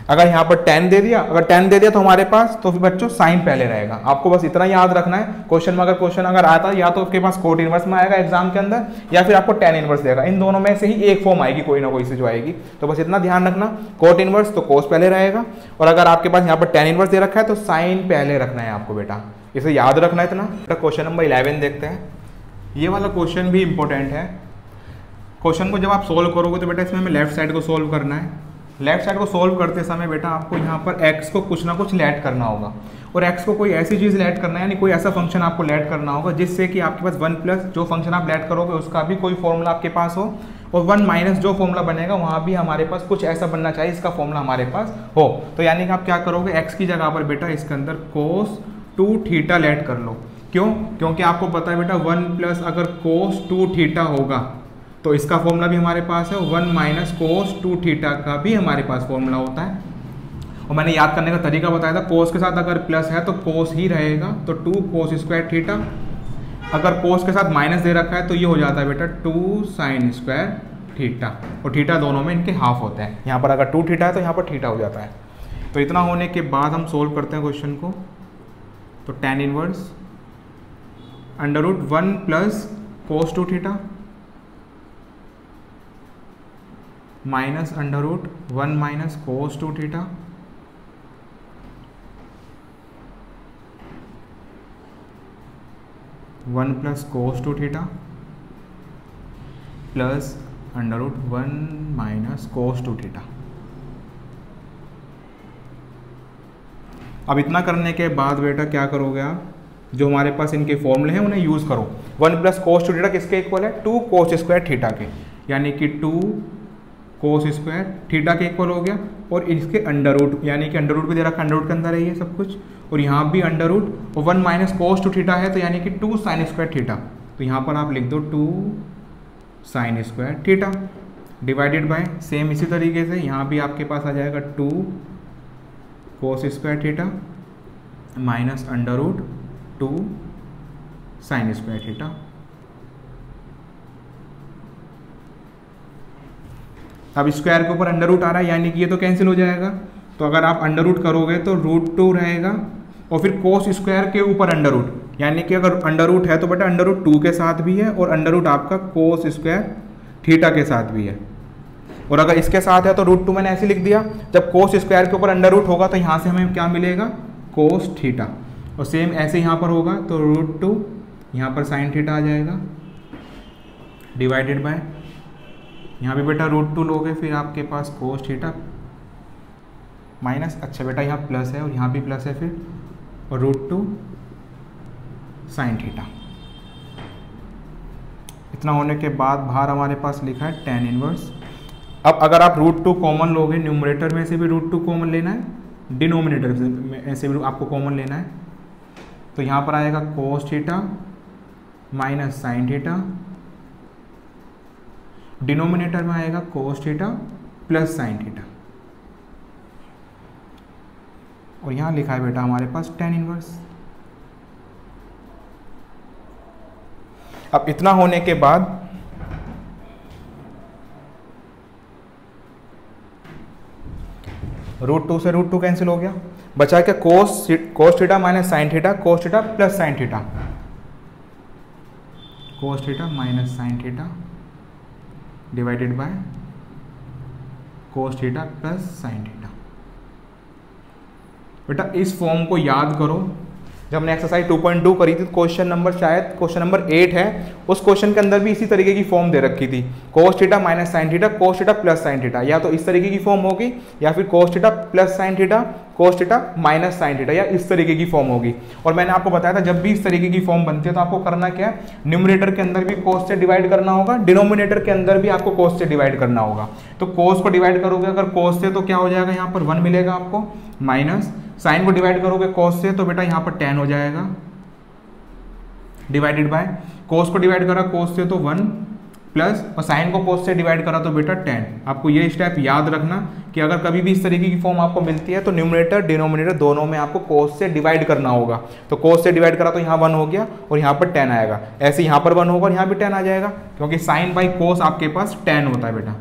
अगर यहाँ पर tan दे दिया, अगर tan दे दिया तो हमारे पास, तो फिर बच्चों साइन पहले रहेगा। आपको बस इतना याद रखना है। क्वेश्चन अगर आता है या तो उसके पास कोट इनवर्स में आएगा एग्जाम के अंदर, या फिर आपको tan इनवर्स देगा। इन दोनों में से ही एक फॉर्म आएगी, कोई ना कोई से जो आएगी। तो बस इतना ध्यान रखना, कोट इनवर्स तो कोस पहले रहेगा, और अगर आपके पास यहाँ पर tan इनवर्स दे रखा है तो साइन पहले रखना है आपको बेटा, इसे याद रखना है इतना। क्वेश्चन नंबर 11 देखते हैं। ये वाला क्वेश्चन भी इंपॉर्टेंट है। क्वेश्चन को जब आप सोल्व करोगे तो बेटा इसमें हमें लेफ्ट साइड को सोल्व करना है। लेफ्ट साइड को सोल्व करते समय बेटा आपको यहाँ पर x को कुछ ना कुछ लेट करना होगा, और x को कोई ऐसी चीज़ लेट करना है, यानी कोई ऐसा फंक्शन आपको लेट करना होगा जिससे कि आपके पास 1 प्लस जो फंक्शन आप लेट करोगे उसका भी कोई फॉर्मूला आपके पास हो, और 1 माइनस जो फॉर्मूला बनेगा वहाँ भी हमारे पास कुछ ऐसा बनना चाहिए इसका फॉर्मूला हमारे पास हो। तो यानी कि आप क्या करोगे, x की जगह पर बेटा इसके अंदर cos 2 थीटा लेट कर लो। क्यों, क्योंकि आपको पता है बेटा 1 प्लस अगर cos 2 थीटा होगा तो इसका फॉर्मूला भी हमारे पास है, 1 माइनस कोस 2 थीटा का भी हमारे पास फॉर्मूला होता है। और मैंने याद करने का तरीका बताया था, कोस के साथ अगर प्लस है तो कोस ही रहेगा, तो 2 कोस स्क्वायर थीटा। अगर कोस के साथ माइनस दे रखा है तो ये हो जाता है बेटा 2 साइन स्क्वायर थीटा, और थीटा दोनों में इनके हाफ होते हैं। यहाँ पर अगर 2 थीटा है तो यहाँ पर थीटा हो जाता है। तो इतना होने के बाद हम सोल्व करते हैं क्वेश्चन को। तो tan inverse √1 plus cos 2 theta minus √1 minus cos 2 theta one plus cos 2 theta plus √1 minus cos 2 theta. अब इतना करने के बाद बेटा क्या करोगे आप, जो हमारे पास इनके फॉर्मूले हैं उन्हें यूज़ करो। 1 प्लस कोस 2 थीटा किसके इक्वल है, 2 कोस स्क्वायर थीटा के, यानी कि 2 कोस स्क्वायर थीटा के इक्वल हो गया। और इसके अंडर रूट, यानी कि अंडर रूट भी दे रखा, अंडर रूट के अंदर है ये सब कुछ, और यहाँ भी अंडर रूट, और 1 माइनस कोस 2 थीटा है तो यानी कि 2 साइन स्क्वायर थीटा। तो यहाँ पर आप लिख दो 2 sine square theta divided by, same इसी तरीके से यहाँ भी आपके पास आ जाएगा 2 cos square theta minus under root 2 sine square theta. अब स्क्वायर के ऊपर अंडर रूट आ रहा है, यानी कि ये तो कैंसिल हो जाएगा। तो अगर आप अंडर रूट करोगे तो √2 रहेगा, और फिर कोस स्क्वायर के ऊपर अंडर रूट, यानी कि अगर अंडर रूट है तो बेटा अंडर रूट 2 के साथ भी है, और अंडर रूट आपका कोस स्क्वायर थीटा के साथ भी है। और अगर इसके साथ है तो √2 मैंने ऐसे लिख दिया। जब कोस स्क्वायर के ऊपर अंडर रूट होगा तो यहाँ से हमें क्या मिलेगा, कोस थीटा, और सेम ऐसे यहाँ पर होगा तो √2 यहाँ पर साइन थीटा आ जाएगा डिवाइडेड बाय यहाँ भी बेटा √2 लोगे, फिर आपके पास कोस थीटा माइनस, अच्छा बेटा यहाँ प्लस है और यहाँ भी प्लस है, फिर और √2 साइन थीटा। इतना होने के बाद बाहर हमारे पास लिखा है tan इनवर्स। अब अगर आप √2 कॉमन लोगे, न्यूमरेटर में से भी √2 कॉमन लेना है, डिनोमिनेटर में से भी आपको कॉमन लेना है, तो यहाँ पर आएगा cos theta minus sine theta, denominator में आएगा cos theta plus sine theta, और यहाँ लिखा है बेटा हमारे पास tan इनवर्स। अब इतना होने के बाद √2 से √2 कैंसिल हो गया, बचा क्या cos theta minus sine theta, cos theta plus sine theta, cos theta minus sine theta divided by cos theta plus sine theta. बेटा इस फॉर्म को याद करो, जब हमने एक्सरसाइज 2.2 करी थी, क्वेश्चन नंबर शायद क्वेश्चन नंबर 8 है, उस क्वेश्चन के अंदर भी इसी तरीके की फॉर्म दे रखी थी, cos theta minus sine theta, cos theta plus sine theta, या तो इस तरीके की फॉर्म होगी या फिर cos theta plus sine theta, cos theta minus sine theta, या इस तरीके की फॉर्म होगी। और मैंने आपको बताया था जब भी इस तरीके की फॉर्म बनती है तो आपको करना क्या है, न्यूमरेटर के अंदर भी कोस से डिवाइड करना होगा, डिनोमिनेटर के अंदर भी आपको कोस से डिवाइड करना होगा। तो कोस को डिवाइड करोगे अगर कोस से तो क्या हो जाएगा, यहाँ पर 1 मिलेगा आपको, माइनस साइन को डिवाइड करोगे कोस से तो बेटा यहाँ पर tan हो जाएगा, डिवाइडेड बाय कोस को डिवाइड करा कोस से तो 1 प्लस, और साइन को कोस से डिवाइड करा तो बेटा tan। आपको ये स्टेप याद रखना कि अगर कभी भी इस तरीके की फॉर्म आपको मिलती है तो न्यूमरेटर डिनोमिनेटर दोनों में आपको कोस से डिवाइड करना होगा। तो कोस से डिवाइड करा तो यहाँ 1 हो गया और यहाँ पर tan आएगा, ऐसे यहाँ पर 1 होगा और यहाँ भी tan आ जाएगा, क्योंकि साइन बाई कोस आपके पास tan होता है बेटा,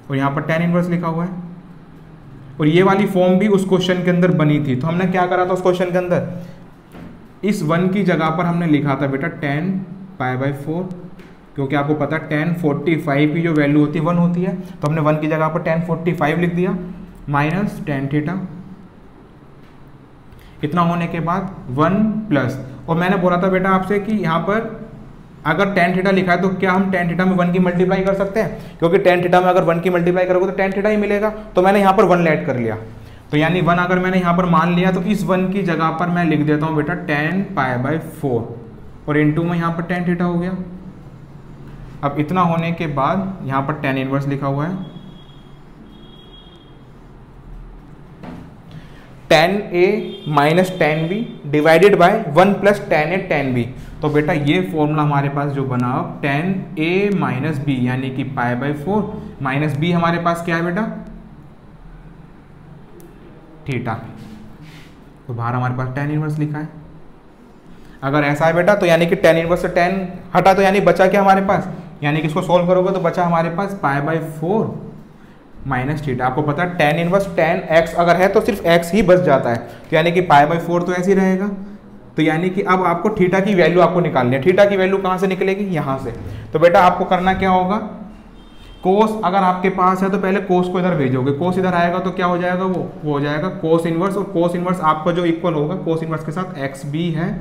और यहाँ पर tan इनवर्स लिखा हुआ है। और ये वाली फॉर्म भी उस क्वेश्चन के अंदर बनी थी, तो हमने क्या करा था उस क्वेश्चन के अंदर, इस 1 की जगह पर हमने लिखा था बेटा tan π/4, क्योंकि आपको पता tan 45 की जो वैल्यू होती है 1 होती है, तो हमने 1 की जगह पर tan 45 लिख दिया, माइनस tan थीटा। इतना होने के बाद 1 प्लस, और मैंने बोला था बेटा आपसे कि यहाँ पर अगर tan थीटा लिखा है तो क्या हम tan थीटा में 1 की मल्टीप्लाई कर सकते हैं, क्योंकि tan थीटा में अगर 1 की मल्टीप्लाई करोगे तो tan थीटा ही मिलेगा, तो मैंने यहाँ पर 1 ऐड कर लिया। तो यानी 1 अगर मैंने यहाँ पर मान लिया तो इस 1 की जगह पर मैं लिख देता हूँ बेटा tan π/4, और इनटू में यहाँ पर tan थीटा हो गया। अब इतना होने के बाद यहाँ पर tan इनवर्स लिखा हुआ है, tan A minus tan B divided by 1 plus tan A tan B। तो बेटा ये फॉर्मूला हमारे पास जो बना tan A माइनस B यानी कि π/4 माइनस B हमारे पास क्या है बेटा, थीटा, तो बाहर हमारे पास tan इनवर्स लिखा है। अगर ऐसा है बेटा तो यानी कि tan इनवर्स से tan हटा तो यानी बचा क्या हमारे पास, यानी कि इसको सॉल्व करोगे तो बचा हमारे पास π/4 माइनस थीटा। आपको पता है tan इनवर्स tan x अगर है तो सिर्फ x ही बच जाता है, तो यानी कि π/4 तो ऐसे ही रहेगा। तो यानी कि अब आपको थीटा की वैल्यू आपको निकालनी है। थीटा की वैल्यू कहाँ से निकलेगी, यहाँ से। तो बेटा आपको करना क्या होगा, कोस अगर आपके पास है तो पहले कोस को इधर भेजोगे, कोस इधर आएगा तो क्या हो जाएगा, वो हो जाएगा कोस इनवर्स, और कोस इनवर्स आपका जो इक्वल होगा कोस इनवर्स के साथ एक्स भी है,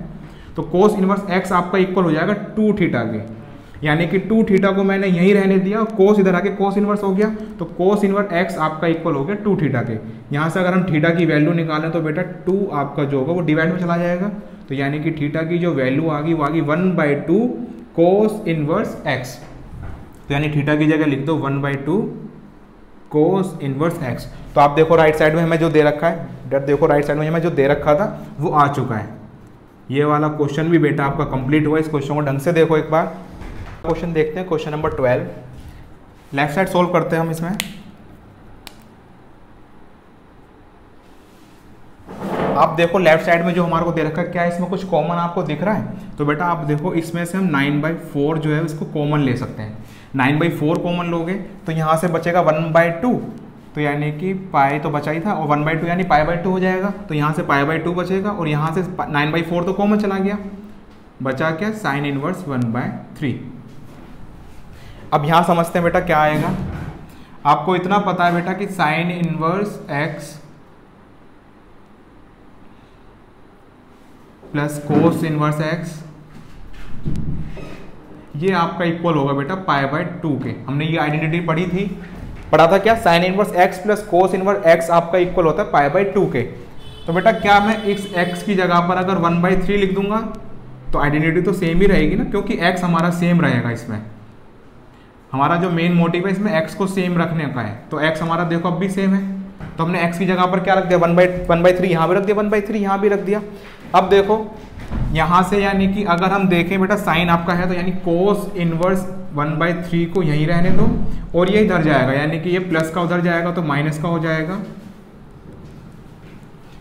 तो कोस इनवर्स एक्स आपका इक्वल हो जाएगा 2 थीटा के, यानी कि 2 थीटा को मैंने यहीं रहने दिया और कोस इधर आके कोस इनवर्स हो गया, तो कोस इनवर्स एक्स आपका इक्वल हो गया 2 थीटा के। यहाँ से अगर हम थीटा की वैल्यू निकालें तो बेटा 2 आपका जो होगा वो डिवाइड में चला जाएगा, तो यानी कि थीटा की जो वैल्यू आ गई वो आ गई 1/2 कोस इनवर्स एक्स। तो यानी थीटा की जगह लिख दो 1/2 कोस इनवर्स एक्स। तो आप देखो राइट साइड में हमें जो दे रखा है, देखो राइट साइड में हमें जो दे रखा था वो आ चुका है। ये वाला क्वेश्चन भी बेटा आपका कंप्लीट हुआ। इस क्वेश्चन को ढंग से देखो एक बार। क्वेश्चन देखते हैं, question number 12 left side solve करते हैं हम इसमें। आप देखो लेफ्ट साइड में जो हमारे को दे रखा है, क्या इसमें कुछ कॉमन आपको दिख रहा है? तो बेटा आप देखो इसमें से हम 9/4 जो है इसको कॉमन ले सकते हैं। 9/4 कॉमन लोगे तो यहाँ से बचेगा 1/2, तो यानी कि पाई तो बचा ही था, और 1/2 यानी π/2 हो जाएगा, तो यहाँ से π/2 बचेगा, और यहाँ से 9/4 तो कॉमन चला गया, बचा क्या साइन इनवर्स 1/3। अब यहाँ समझते हैं बेटा क्या आएगा। आपको इतना पता है बेटा कि sine inverse x plus cos inverse x, ये आपका इक्वल होगा बेटा π/2 के। हमने ये आइडेंटिटी पढ़ा था क्या, sine inverse x plus cos inverse x आपका इक्वल होता है π/2 के। तो बेटा क्या मैं इस x की जगह पर अगर 1/3 लिख दूंगा तो आइडेंटिटी तो सेम ही रहेगी ना, क्योंकि x हमारा सेम रहेगा। इसमें हमारा जो मेन मोटिव है इसमें x को सेम रखने का है, तो x हमारा देखो अब भी सेम है, तो हमने x की जगह पर क्या रख दिया 1/3, यहाँ भी रख दिया 1/3, यहाँ भी रख दिया। अब देखो यहाँ से यानी कि अगर हम देखें बेटा साइन आपका है तो यानी कोस इनवर्स 1/3 को यहीं रहने दो और ये इधर जाएगा, यानी कि ये प्लस का उधर जाएगा तो माइनस का हो जाएगा।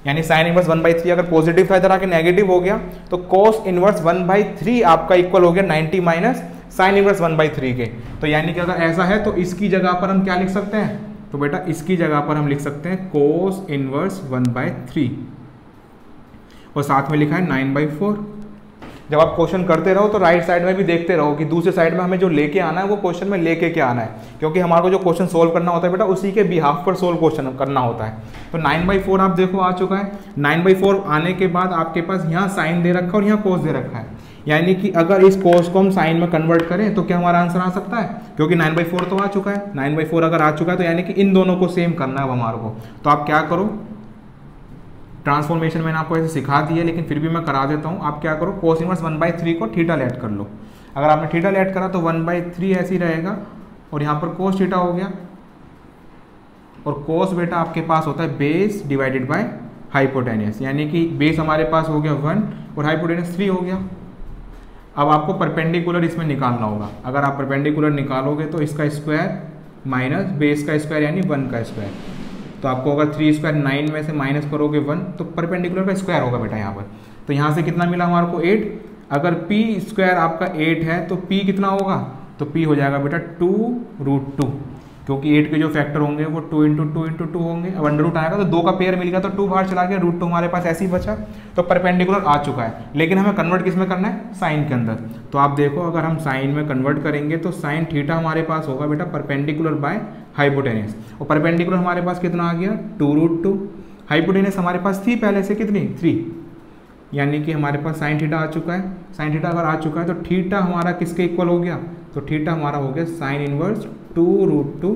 यानी साइन इनवर्स 1/3 अगर पॉजिटिव था इधर आके नेगेटिव हो गया तो कोस इनवर्स 1/3 आपका इक्वल हो गया 90 माइनस साइन इनवर्स 1/3 के। तो यानी कि अगर ऐसा है तो इसकी जगह पर हम क्या लिख सकते हैं, तो बेटा इसकी जगह पर हम लिख सकते हैं कोस इनवर्स 1/3 और साथ में लिखा है 9/4। जब आप क्वेश्चन करते रहो तो राइट साइड में भी देखते रहो कि दूसरे साइड में हमें जो लेके आना है वो क्वेश्चन में लेके क्या आना है, क्योंकि हमारे को जो क्वेश्चन सोल्व करना होता है बेटा उसी के बिहाफ पर सोल्व क्वेश्चन करना होता है। तो 9/4 आप देखो आ चुका है। 9/4 आने के बाद आपके पास यहाँ साइन दे रखा है और यहाँ कोस दे रखा है, यानी कि अगर इस कोस को हम साइन में कन्वर्ट करें तो क्या हमारा आंसर आ सकता है, क्योंकि 9/4 तो आ चुका है। 9/4 अगर आ चुका है तो यानी कि इन दोनों को सेम करना है हमारे को। तो आप क्या करो, ट्रांसफॉर्मेशन मैंने आपको ऐसे सिखा दी है लेकिन फिर भी मैं करा देता हूँ। आप क्या करो, कोस इनवर्स 1/3 को थीटा लेट कर लो। अगर आपने थीटा लेट करा तो 1/3 ऐसे ही रहेगा और यहाँ पर कोस थीटा हो गया, और कोस बेटा आपके पास होता है बेस डिवाइडेड बाय हाइपोटेनियस, यानी कि बेस हमारे पास हो गया 1 और हाइपोटेनियस 3 हो गया। अब आपको परपेंडिकुलर इसमें निकालना होगा। अगर आप परपेंडिकुलर निकालोगे तो इसका स्क्वायर माइनस बेस का स्क्वायर यानी 1 का स्क्वायर, तो आपको अगर 3 स्क्वायर 9 में से माइनस करोगे 1 तो परपेंडिकुलर का स्क्वायर होगा बेटा यहाँ पर। तो यहाँ से कितना मिला हमारे को 8। अगर p स्क्वायर आपका 8 है तो p कितना होगा, तो p हो जाएगा बेटा 2√2, क्योंकि 8 के जो फैक्टर होंगे वो 2 × 2 × 2 होंगे। अब अंडर रूट आएगा तो 2 का पेयर मिल गया तो 2 बाहर चला गया, √2 हमारे पास ऐसे ही बचा। तो परपेंडिकुलर आ चुका है, लेकिन हमें कन्वर्ट किस में करना है, साइन के अंदर। तो आप देखो अगर हम साइन में कन्वर्ट करेंगे तो साइन थीटा हमारे पास होगा बेटा परपेंडिकुलर बाय हाइपोटेनियस, और परपेंडिकुलर हमारे पास कितना आ गया 2√2। हाइपोटेनियस हमारे पास थी पहले से कितनी 3, यानी कि हमारे पास साइन थीटा आ चुका है। साइन थीटा अगर आ चुका है तो थीटा हमारा किसके इक्वल हो गया, तो थीटा हमारा हो गया साइन इनवर्स 2√2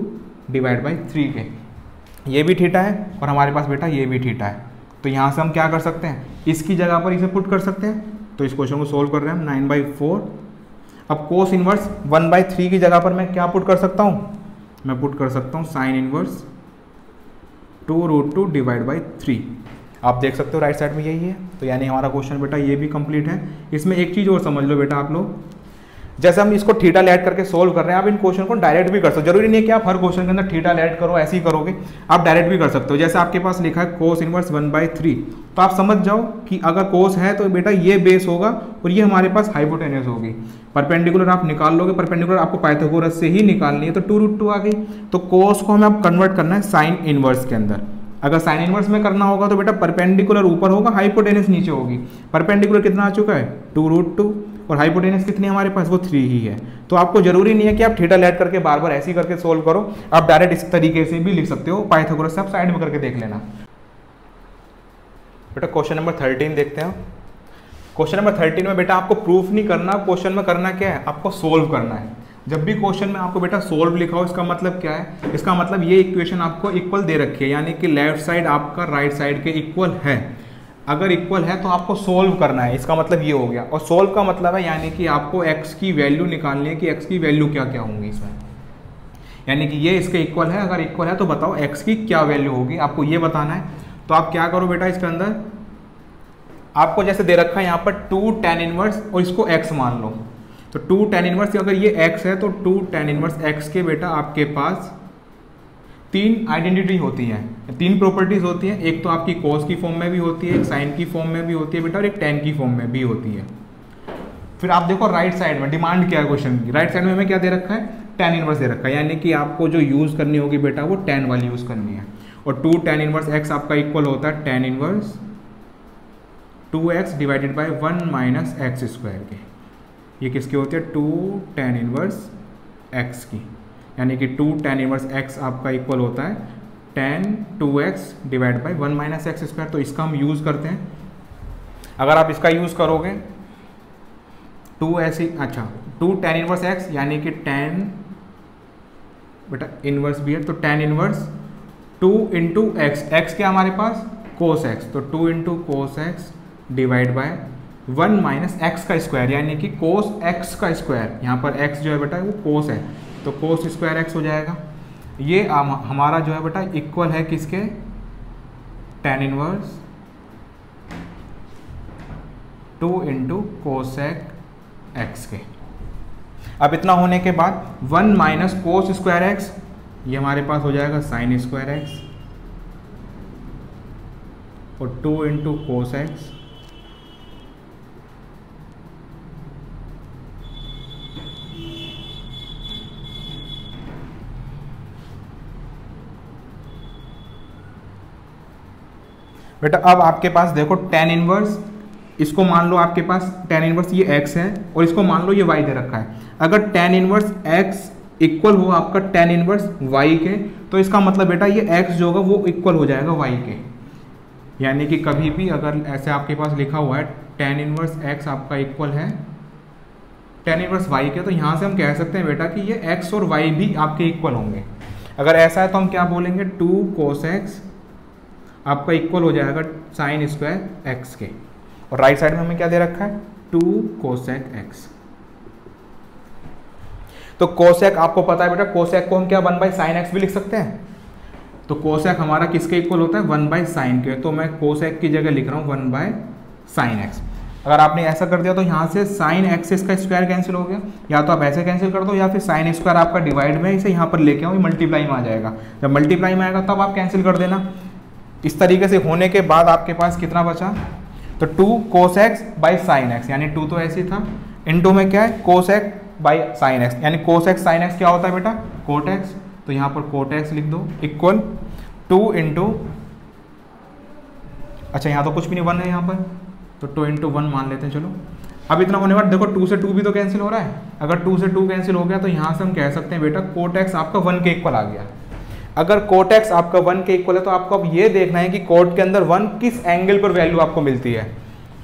डिवाइड बाई 3 के। ये भी थीटा है और हमारे पास बेटा ये भी थीटा है। तो यहाँ से हम क्या कर सकते हैं, इसकी जगह पर इसे पुट कर सकते हैं। तो इस क्वेश्चन को सोल्व कर रहे हैं हम 9/4। अब कोस इनवर्स 1/3 की जगह पर मैं क्या पुट कर सकता हूँ, मैं पुट कर सकता हूँ साइन इनवर्स 2√2 डिवाइड बाई 3। आप देख सकते हो राइट साइड में यही है। तो यानी हमारा क्वेश्चन बेटा ये भी कंप्लीट है। इसमें एक चीज़ और समझ लो बेटा आप लोग, जैसे हम इसको थीटा लेट करके सोल्व कर रहे हैं, आप इन क्वेश्चन को डायरेक्ट भी कर सकते हो। जरूरी नहीं है कि आप हर क्वेश्चन के अंदर थीटा लेट करो, ऐसे ही करोगे, आप डायरेक्ट भी कर सकते हो। जैसे आपके पास लिखा है कोस इनवर्स 1/3, तो आप समझ जाओ कि अगर कोस है तो बेटा ये बेस होगा और ये हमारे पास हाइपोटेनियस होगी। परपेंडिकुलर आप निकाल लोगे, परपेंडिकुलर आपको पाइथागोरस से ही निकालनी है, तो 2√2 आ गई। तो कोस को हमें अब कन्वर्ट करना है साइन इनवर्स के अंदर। अगर साइन इनवर्स में करना होगा तो बेटा परपेंडिकुलर ऊपर होगा, हाइपोटेनियस नीचे होगी। परपेंडिकुलर कितना आ चुका है 2√2 और हाइपोटेनियस कितनी हमारे पास, वो 3 ही है। तो आपको जरूरी नहीं है कि आप थीटा लेट करके बार बार ऐसे ही करके सोल्व करो, आप डायरेक्ट इस तरीके से भी लिख सकते हो। पाइथागोरस से आप साइड में करके देख लेना। बेटा क्वेश्चन नंबर 13 देखते हैं। क्वेश्चन नंबर 13 में बेटा आपको प्रूफ नहीं करना, क्वेश्चन में करना क्या है, आपको सोल्व करना है। जब भी क्वेश्चन में आपको बेटा सोल्व लिखा हो, इसका मतलब क्या है, इसका मतलब ये इक्वेशन आपको इक्वल दे रखी है, यानी कि लेफ्ट साइड आपका राइट साइड के इक्वल है। अगर इक्वल है तो आपको सोल्व करना है, इसका मतलब ये हो गया। और सोल्व का मतलब है यानी कि आपको x की वैल्यू निकालनी है कि x की वैल्यू क्या क्या होंगी इसमें, यानी कि ये इसके इक्वल है। अगर इक्वल है तो बताओ x की क्या वैल्यू होगी, आपको ये बताना है। तो आप क्या करो बेटा, इसके अंदर आपको जैसे दे रखा है यहाँ पर 2 tan इनवर्स और इसको x मान लो। तो 2 tan इनवर्स, अगर ये x है तो 2 tan इनवर्स x के बेटा आपके पास 3 आइडेंटिटी होती हैं, 3 प्रॉपर्टीज होती हैं। एक तो आपकी कोस की फॉर्म में भी होती है, एक साइन की फॉर्म में भी होती है बेटा, और एक tan की फॉर्म में भी होती है। फिर आप देखो राइट साइड में डिमांड क्या है क्वेश्चन की, राइट साइड में हमें क्या दे रखा है, tan इनवर्स दे रखा है, यानी कि आपको जो यूज़ करनी होगी बेटा वो tan वाली यूज़ करनी है। और 2 tan इनवर्स x आपका इक्वल होता है tan inverse 2x divided by 1 minus x square के। ये किसके होते हैं, 2 tan इनवर्स x की, यानी कि 2 tan इनवर्स x आपका इक्वल होता है tan 2x divide by 1 minus x square. तो इसका हम यूज़ करते हैं। अगर आप इसका यूज़ करोगे 2 ऐसी, अच्छा 2 tan इनवर्स x यानी कि tan बेटा इनवर्स भी है, तो tan inverse 2 into x, x क्या हमारे पास cos x, तो 2 into cos x divide by 1 minus x का स्क्वायर यानी कि cos x का स्क्वायर, यहाँ पर x जो है बेटा वो cos है तो cos स्क्वायर x हो जाएगा। ये हमारा जो है बेटा इक्वल है किसके, tan inverse 2 into cosec x के। अब इतना होने के बाद 1 माइनस कोस स्क्वायर एक्स, ये हमारे पास हो जाएगा साइन स्क्वायर एक्स, और 2 इंटू कोस एक्स बेटा। अब आपके पास देखो tan इनवर्स, इसको मान लो आपके पास tan इनवर्स ये x है और इसको मान लो ये y दे रखा है। अगर tan इनवर्स x इक्वल हो आपका tan इनवर्स y के, तो इसका मतलब बेटा ये x जो होगा वो इक्वल हो जाएगा y के। यानी कि कभी भी अगर ऐसे आपके पास लिखा हुआ है tan इनवर्स x आपका इक्वल है tan इनवर्स y के, तो यहाँ से हम कह सकते हैं बेटा कि ये x और y भी आपके इक्वल होंगे। अगर ऐसा है तो हम क्या बोलेंगे 2 cos x आपका इक्वल हो जाएगा साइन स्क्वायर x के, और राइट साइड में हमें क्या दे रखा है 2 कोसेक x। तो कोसेक आपको पता है बेटा, कोसेक को हम क्या 1 बाई साइन एक्स भी लिख सकते हैं। तो कोसेक हमारा किसके इक्वल होता है 1 बाई साइन के, तो मैं कोसेक की जगह लिख रहा हूँ 1 बाई साइन एक्स। अगर आपने ऐसा कर दिया तो यहाँ से साइन एक्सिस का स्क्वायर कैंसिल हो गया, या तो आप ऐसे कैंसिल कर दो या फिर साइन स्क्वायर आपका डिवाइड में इसे यहाँ पर लेके आओ, मल्टीप्लाई में आ जाएगा। जब मल्टीप्लाई में आएगा तब आप कैंसिल कर देना। इस तरीके से होने के बाद आपके पास कितना बचा, तो 2 cos x by sine x, यानी 2 तो ऐसे ही था, इनटू में क्या है cos x by sine x, यानी cos x साइन एक्स क्या होता है बेटा cot x, तो यहाँ पर cot x लिख दो इक्वल 2 इंटू, अच्छा यहाँ तो कुछ भी नहीं 1 है यहाँ पर, तो 2 इंटू 1 मान लेते हैं। चलो अब इतना होने के बाद देखो 2 से 2 भी तो कैंसिल हो रहा है। अगर 2 से 2 कैंसिल हो गया तो यहाँ से हम कह सकते हैं बेटा cot x आपका 1 के इक्वल आ गया। अगर cot x आपका 1 के इक्वल है तो आपको अब ये देखना है कि cot के अंदर 1 किस एंगल पर वैल्यू आपको मिलती है।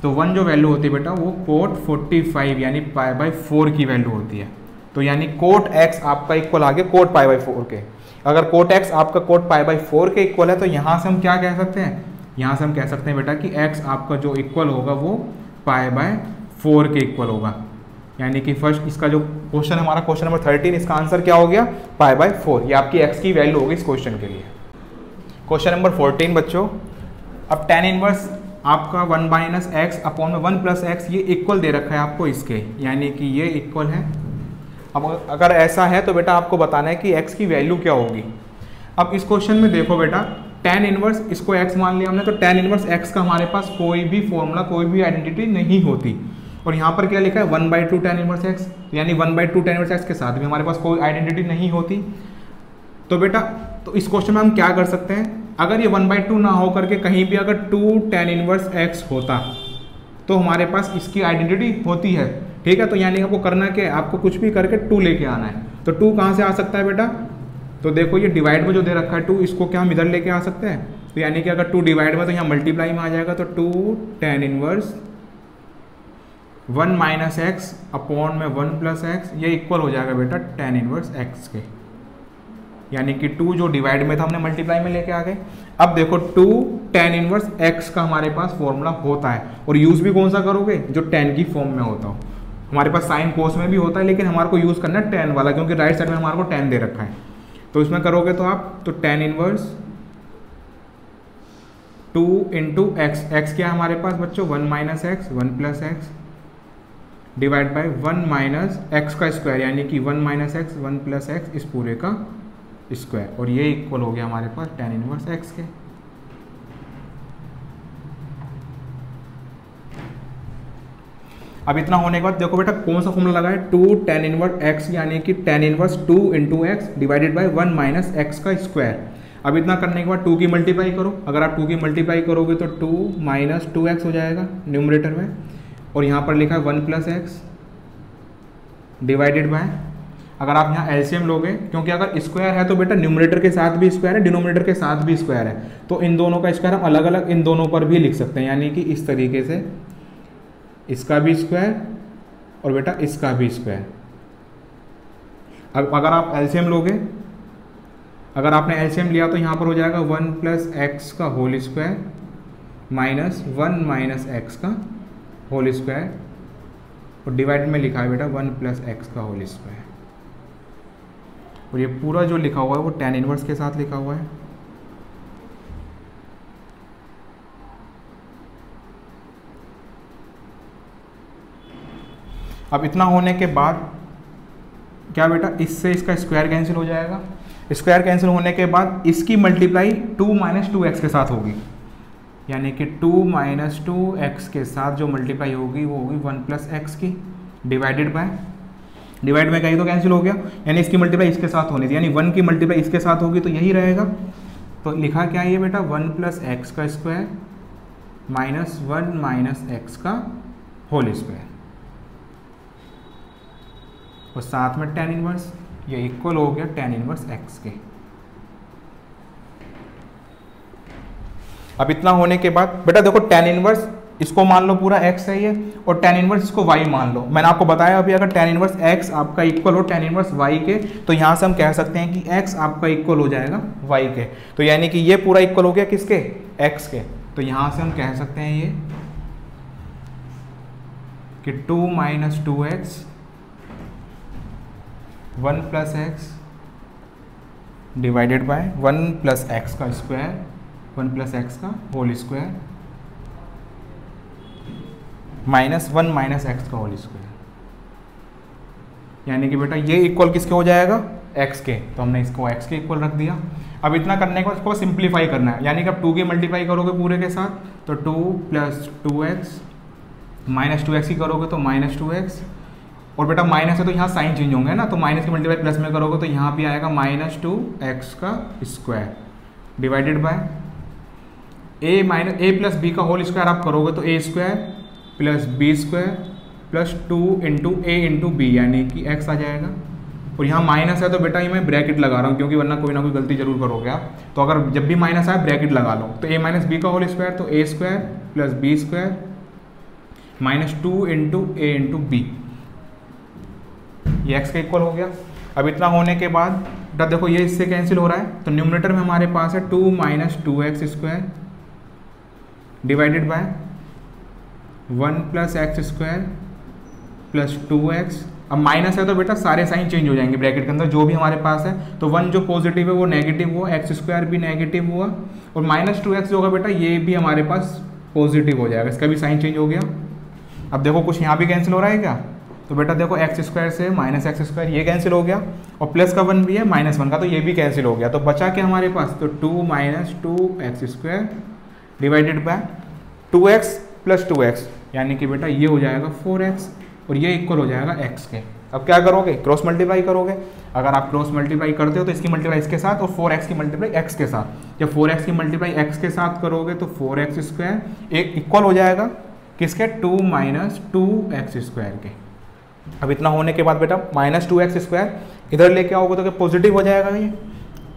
तो 1 जो वैल्यू होती है बेटा वो cot 45 यानी पाई बाई 4 की वैल्यू होती है। तो यानी cot x आपका इक्वल आ गया cot पाई बाई 4 के। अगर cot x आपका cot पाई बाई 4 के इक्वल है तो यहाँ से हम क्या कह सकते हैं, यहाँ से हम कह सकते हैं बेटा कि x आपका जो इक्वल होगा वो पाई बाय 4 के इक्वल होगा। यानी कि फर्स्ट इसका जो क्वेश्चन हमारा क्वेश्चन नंबर 13, इसका आंसर क्या हो गया पाई बाय 4। ये आपकी x की वैल्यू होगी इस क्वेश्चन के लिए। क्वेश्चन नंबर 14 बच्चों, अब tan इनवर्स आपका 1 माइनस एक्स अपॉन में 1 प्लस एक्स ये इक्वल दे रखा है आपको इसके, यानी कि ये इक्वल है। अब अगर ऐसा है तो बेटा आपको बताना है कि x की वैल्यू क्या होगी। अब इस क्वेश्चन में देखो बेटा tan इनवर्स, इसको x मान लिया हमने, तो tan इनवर्स x का हमारे पास कोई भी फॉर्मूला कोई भी आइडेंटिटी नहीं होती। और यहाँ पर क्या लिखा है 1/2 tan इनवर्स x, यानी 1/2 tan इनवर्स x के साथ भी हमारे पास कोई आइडेंटिटी नहीं होती। तो बेटा तो इस क्वेश्चन में हम क्या कर सकते हैं, अगर ये 1/2 ना हो करके कहीं भी अगर 2 tan इनवर्स x होता तो हमारे पास इसकी आइडेंटिटी होती है। ठीक है, तो यानी आपको करना क्या है, आपको कुछ भी करके 2 लेके आना है। तो 2 कहाँ से आ सकता है बेटा, तो देखो ये डिवाइड में जो दे रखा है 2, इसको क्या हम इधर लेके आ सकते हैं। तो यानी कि अगर 2 डिवाइड में तो यहाँ मल्टीप्लाई में आ जाएगा, तो 2 tan inverse 1 minus x upon में 1 प्लस एक्स, ये इक्वल हो जाएगा बेटा tan इनवर्स x के। यानी कि 2 जो डिवाइड में था हमने मल्टीप्लाई में लेके आ गए। अब देखो 2 tan इनवर्स x का हमारे पास फॉर्मूला होता है, और यूज़ भी कौन सा करोगे, जो tan की फॉर्म में होता हो। हमारे पास साइन कोस में भी होता है, लेकिन हमारे को यूज़ करना है tan वाला, क्योंकि राइट साइड में हमारे को tan दे रखा है। तो इसमें करोगे तो आप तो tan inverse 2 into x, x क्या है हमारे पास बच्चों 1 minus x 1 plus x divide by 1 minus x का स्क्वायर, यानी कि 1 माइनस एक्स 1 प्लस एक्स इस पूरे का स्क्वायर, और ये इक्वल हो गया हमारे पास tan इनवर्स x के। अब इतना होने के बाद देखो बेटा कौन सा फॉर्मूला लगा है 2 tan इनवर्स x, यानी कि tan inverse 2 into x divided by 1 minus x का स्क्वायर। अब इतना करने के बाद 2 की मल्टीप्लाई करो, अगर आप 2 की मल्टीप्लाई करोगे तो 2 माइनस 2x हो जाएगा न्यूमरेटर में, और यहाँ पर लिखा है 1 प्लस एक्स डिवाइडेड बाय, अगर आप यहाँ एलसीएम लोगे, क्योंकि अगर स्क्वायर है तो बेटा न्यूमरेटर के साथ भी स्क्वायर है डिनोमिनेटर के साथ भी स्क्वायर है, तो इन दोनों का स्क्वायर हम अलग अलग इन दोनों पर भी लिख सकते हैं। यानी कि इस तरीके से इसका भी स्क्वायर और बेटा इसका भी स्क्वायर। अब अगर आप एलसीएम लोगे, अगर आपने एलसीएम लिया तो यहाँ पर हो जाएगा 1 प्लस एक्स का whole square minus 1 minus x का होल स्क्वायर, और डिवाइड में लिखा है बेटा 1 प्लस एक्स का होल स्क्वायर। और ये पूरा जो लिखा हुआ है वो tan इनवर्स के साथ लिखा हुआ है। अब इतना होने के बाद क्या बेटा, इससे इसका स्क्वायर कैंसिल हो जाएगा। स्क्वायर कैंसिल होने के बाद इसकी मल्टीप्लाई 2 माइनस 2x के साथ होगी, यानी कि 2 माइनस 2x के साथ जो मल्टीप्लाई होगी वो होगी 1 प्लस एक्स की, डिवाइडेड बाय, डिवाइड में कहीं तो कैंसिल हो गया, यानी इसकी मल्टीप्लाई इसके साथ होनी थी, यानी 1 की मल्टीप्लाई इसके साथ होगी तो यही रहेगा। तो लिखा क्या है ये बेटा, 1 प्लस एक्स का स्क्वायर माइनस 1 माइनस एक्स का होल स्क्वायर, और साथ में tan इनवर्स, ये इक्वल हो गया tan इनवर्स x के। अब इतना होने के बाद बेटा देखो tan इनवर्स इसको मान लो पूरा x है ये, और tan इनवर्स इसको y मान लो। मैंने आपको बताया अभी अगर tan इनवर्स x आपका इक्वल हो tan इनवर्स y के, तो यहाँ से हम कह सकते हैं कि x आपका इक्वल हो जाएगा y के। तो यानी कि ये पूरा इक्वल हो गया किसके, x के। तो यहाँ से हम कह सकते हैं ये कि 2 minus 2x 1 plus x divided by 1 plus x का स्क्वायर 1 प्लस एक्स का whole square minus 1 minus x का होल स्क्वायर, यानी कि बेटा ये इक्वल किसके हो जाएगा, x के। तो हमने इसको x के इक्वल रख दिया। अब इतना करने के बाद इसको सिंप्लीफाई करना है, यानी कि अब 2 के मल्टीप्लाई करोगे पूरे के साथ तो 2 प्लस 2x माइनस 2x ही करोगे तो माइनस 2x, और बेटा माइनस है तो यहाँ साइन चेंज होंगे ना, तो माइनस की मल्टीप्लाई प्लस में करोगे तो यहाँ भी आएगा माइनस 2x का square divided by a plus b का होल स्क्वायर आप करोगे तो a square plus b square plus 2 into a into b, यानी कि x आ जाएगा। और यहाँ माइनस है तो बेटा ये मैं ब्रैकेट लगा रहा हूँ, क्योंकि वरना कोई ना कोई गलती जरूर करोगे आप। तो अगर जब भी माइनस आए ब्रैकेट लगा लो, तो a माइनस बी का होल स्क्वायर तो a square plus b square minus 2 into a into b, ये x का इक्वल हो गया। अब इतना होने के बाद बेटा देखो ये इससे कैंसिल हो रहा है, तो न्यूमरेटर में हमारे पास है 2 minus 2x square divided by 1 plus x square plus 2x। अब माइनस है तो बेटा सारे साइन चेंज हो जाएंगे ब्रैकेट के अंदर, जो भी हमारे पास है। तो 1 जो पॉजिटिव है वो नेगेटिव हुआ, एक्स स्क्वायर भी नेगेटिव हुआ, और माइनस 2x जो होगा बेटा ये भी हमारे पास पॉजिटिव हो जाएगा, इसका भी साइन चेंज हो गया। अब देखो कुछ यहाँ भी कैंसिल हो रहा है क्या, तो बेटा देखो एक्स स्क्वायर से माइनस एक्स स्क्वायर ये कैंसिल हो गया, और प्लस का 1 भी है माइनस 1 का, तो ये भी कैंसिल हो गया। तो बचा क्या हमारे पास, तो 2 minus 2x square divided bye 2x plus 2x, यानी कि बेटा ये हो जाएगा 4x, और ये इक्वल हो जाएगा x के। अब क्या करोगे, क्रॉस मल्टीप्लाई करोगे। अगर आप क्रॉस मल्टीप्लाई करते हो तो इसकी मल्टीप्लाई इसके साथ और 4x की मल्टीप्लाई x के साथ। जब 4x की मल्टीप्लाई x के साथ करोगे तो 4x स्क्वायर एक इक्वल हो जाएगा किसके, 2 माइनस 2x स्क्वायर के। अब इतना होने के बाद बेटा माइनस 2x स्क्वायर इधर लेके आओगे तो क्या पॉजिटिव हो जाएगा ये,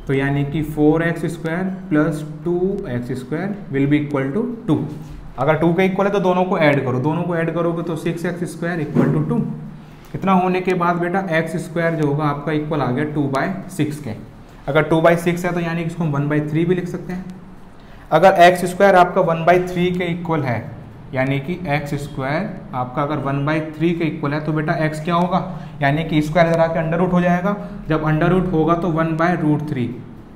तो यानी कि 4x square plus 2x square will be equal to 2। अगर 2 के इक्वल है तो दोनों को ऐड करो, दोनों को ऐड करोगे तो 6x स्क्वायर इक्वल टू 2। इतना होने के बाद बेटा x स्क्वायर जो होगा आपका इक्वल आ गया 2/6 के। अगर 2/6 है तो यानी कि इसको हम 1/3 भी लिख सकते हैं। अगर x स्क्वायर आपका 1/3 के इक्वल है, यानी कि x स्क्वायर आपका अगर 1/3 के इक्वल है, तो बेटा x क्या होगा, यानी कि स्क्वायर इधर आके अंडर रूट हो जाएगा। जब अंडर रूट होगा तो 1/√3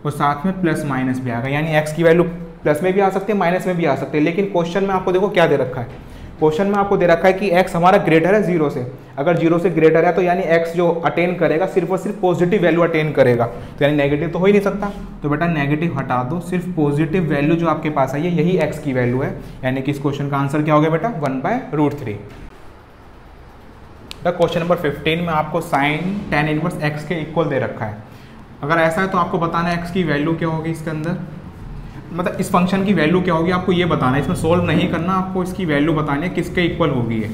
और साथ में प्लस माइनस भी आएगा, यानी x की वैल्यू प्लस में भी आ सकती है माइनस में भी आ सकती है। लेकिन क्वेश्चन में आपको देखो क्या दे रखा है, क्वेश्चन में आपको दे रखा है कि x हमारा ग्रेटर है 0 से। अगर 0 से ग्रेटर है तो यानी x जो अटेन करेगा सिर्फ और सिर्फ पॉजिटिव वैल्यू अटेन करेगा, तो यानी नेगेटिव तो हो ही नहीं सकता। तो बेटा नेगेटिव हटा दो, सिर्फ पॉजिटिव वैल्यू जो आपके पास है यही x की वैल्यू है, यानी कि इस क्वेश्चन का आंसर क्या हो गया बेटा 1/√3। क्वेश्चन नंबर 15 में आपको साइन tan इनवर्स x के इक्वल दे रखा है। अगर ऐसा है तो आपको बताना है x की वैल्यू क्या होगी इसके अंदर, मतलब इस फंक्शन की वैल्यू क्या होगी आपको ये बताना है, इसमें सोल्व नहीं करना, आपको इसकी वैल्यू बतानी है किसके इक्वल होगी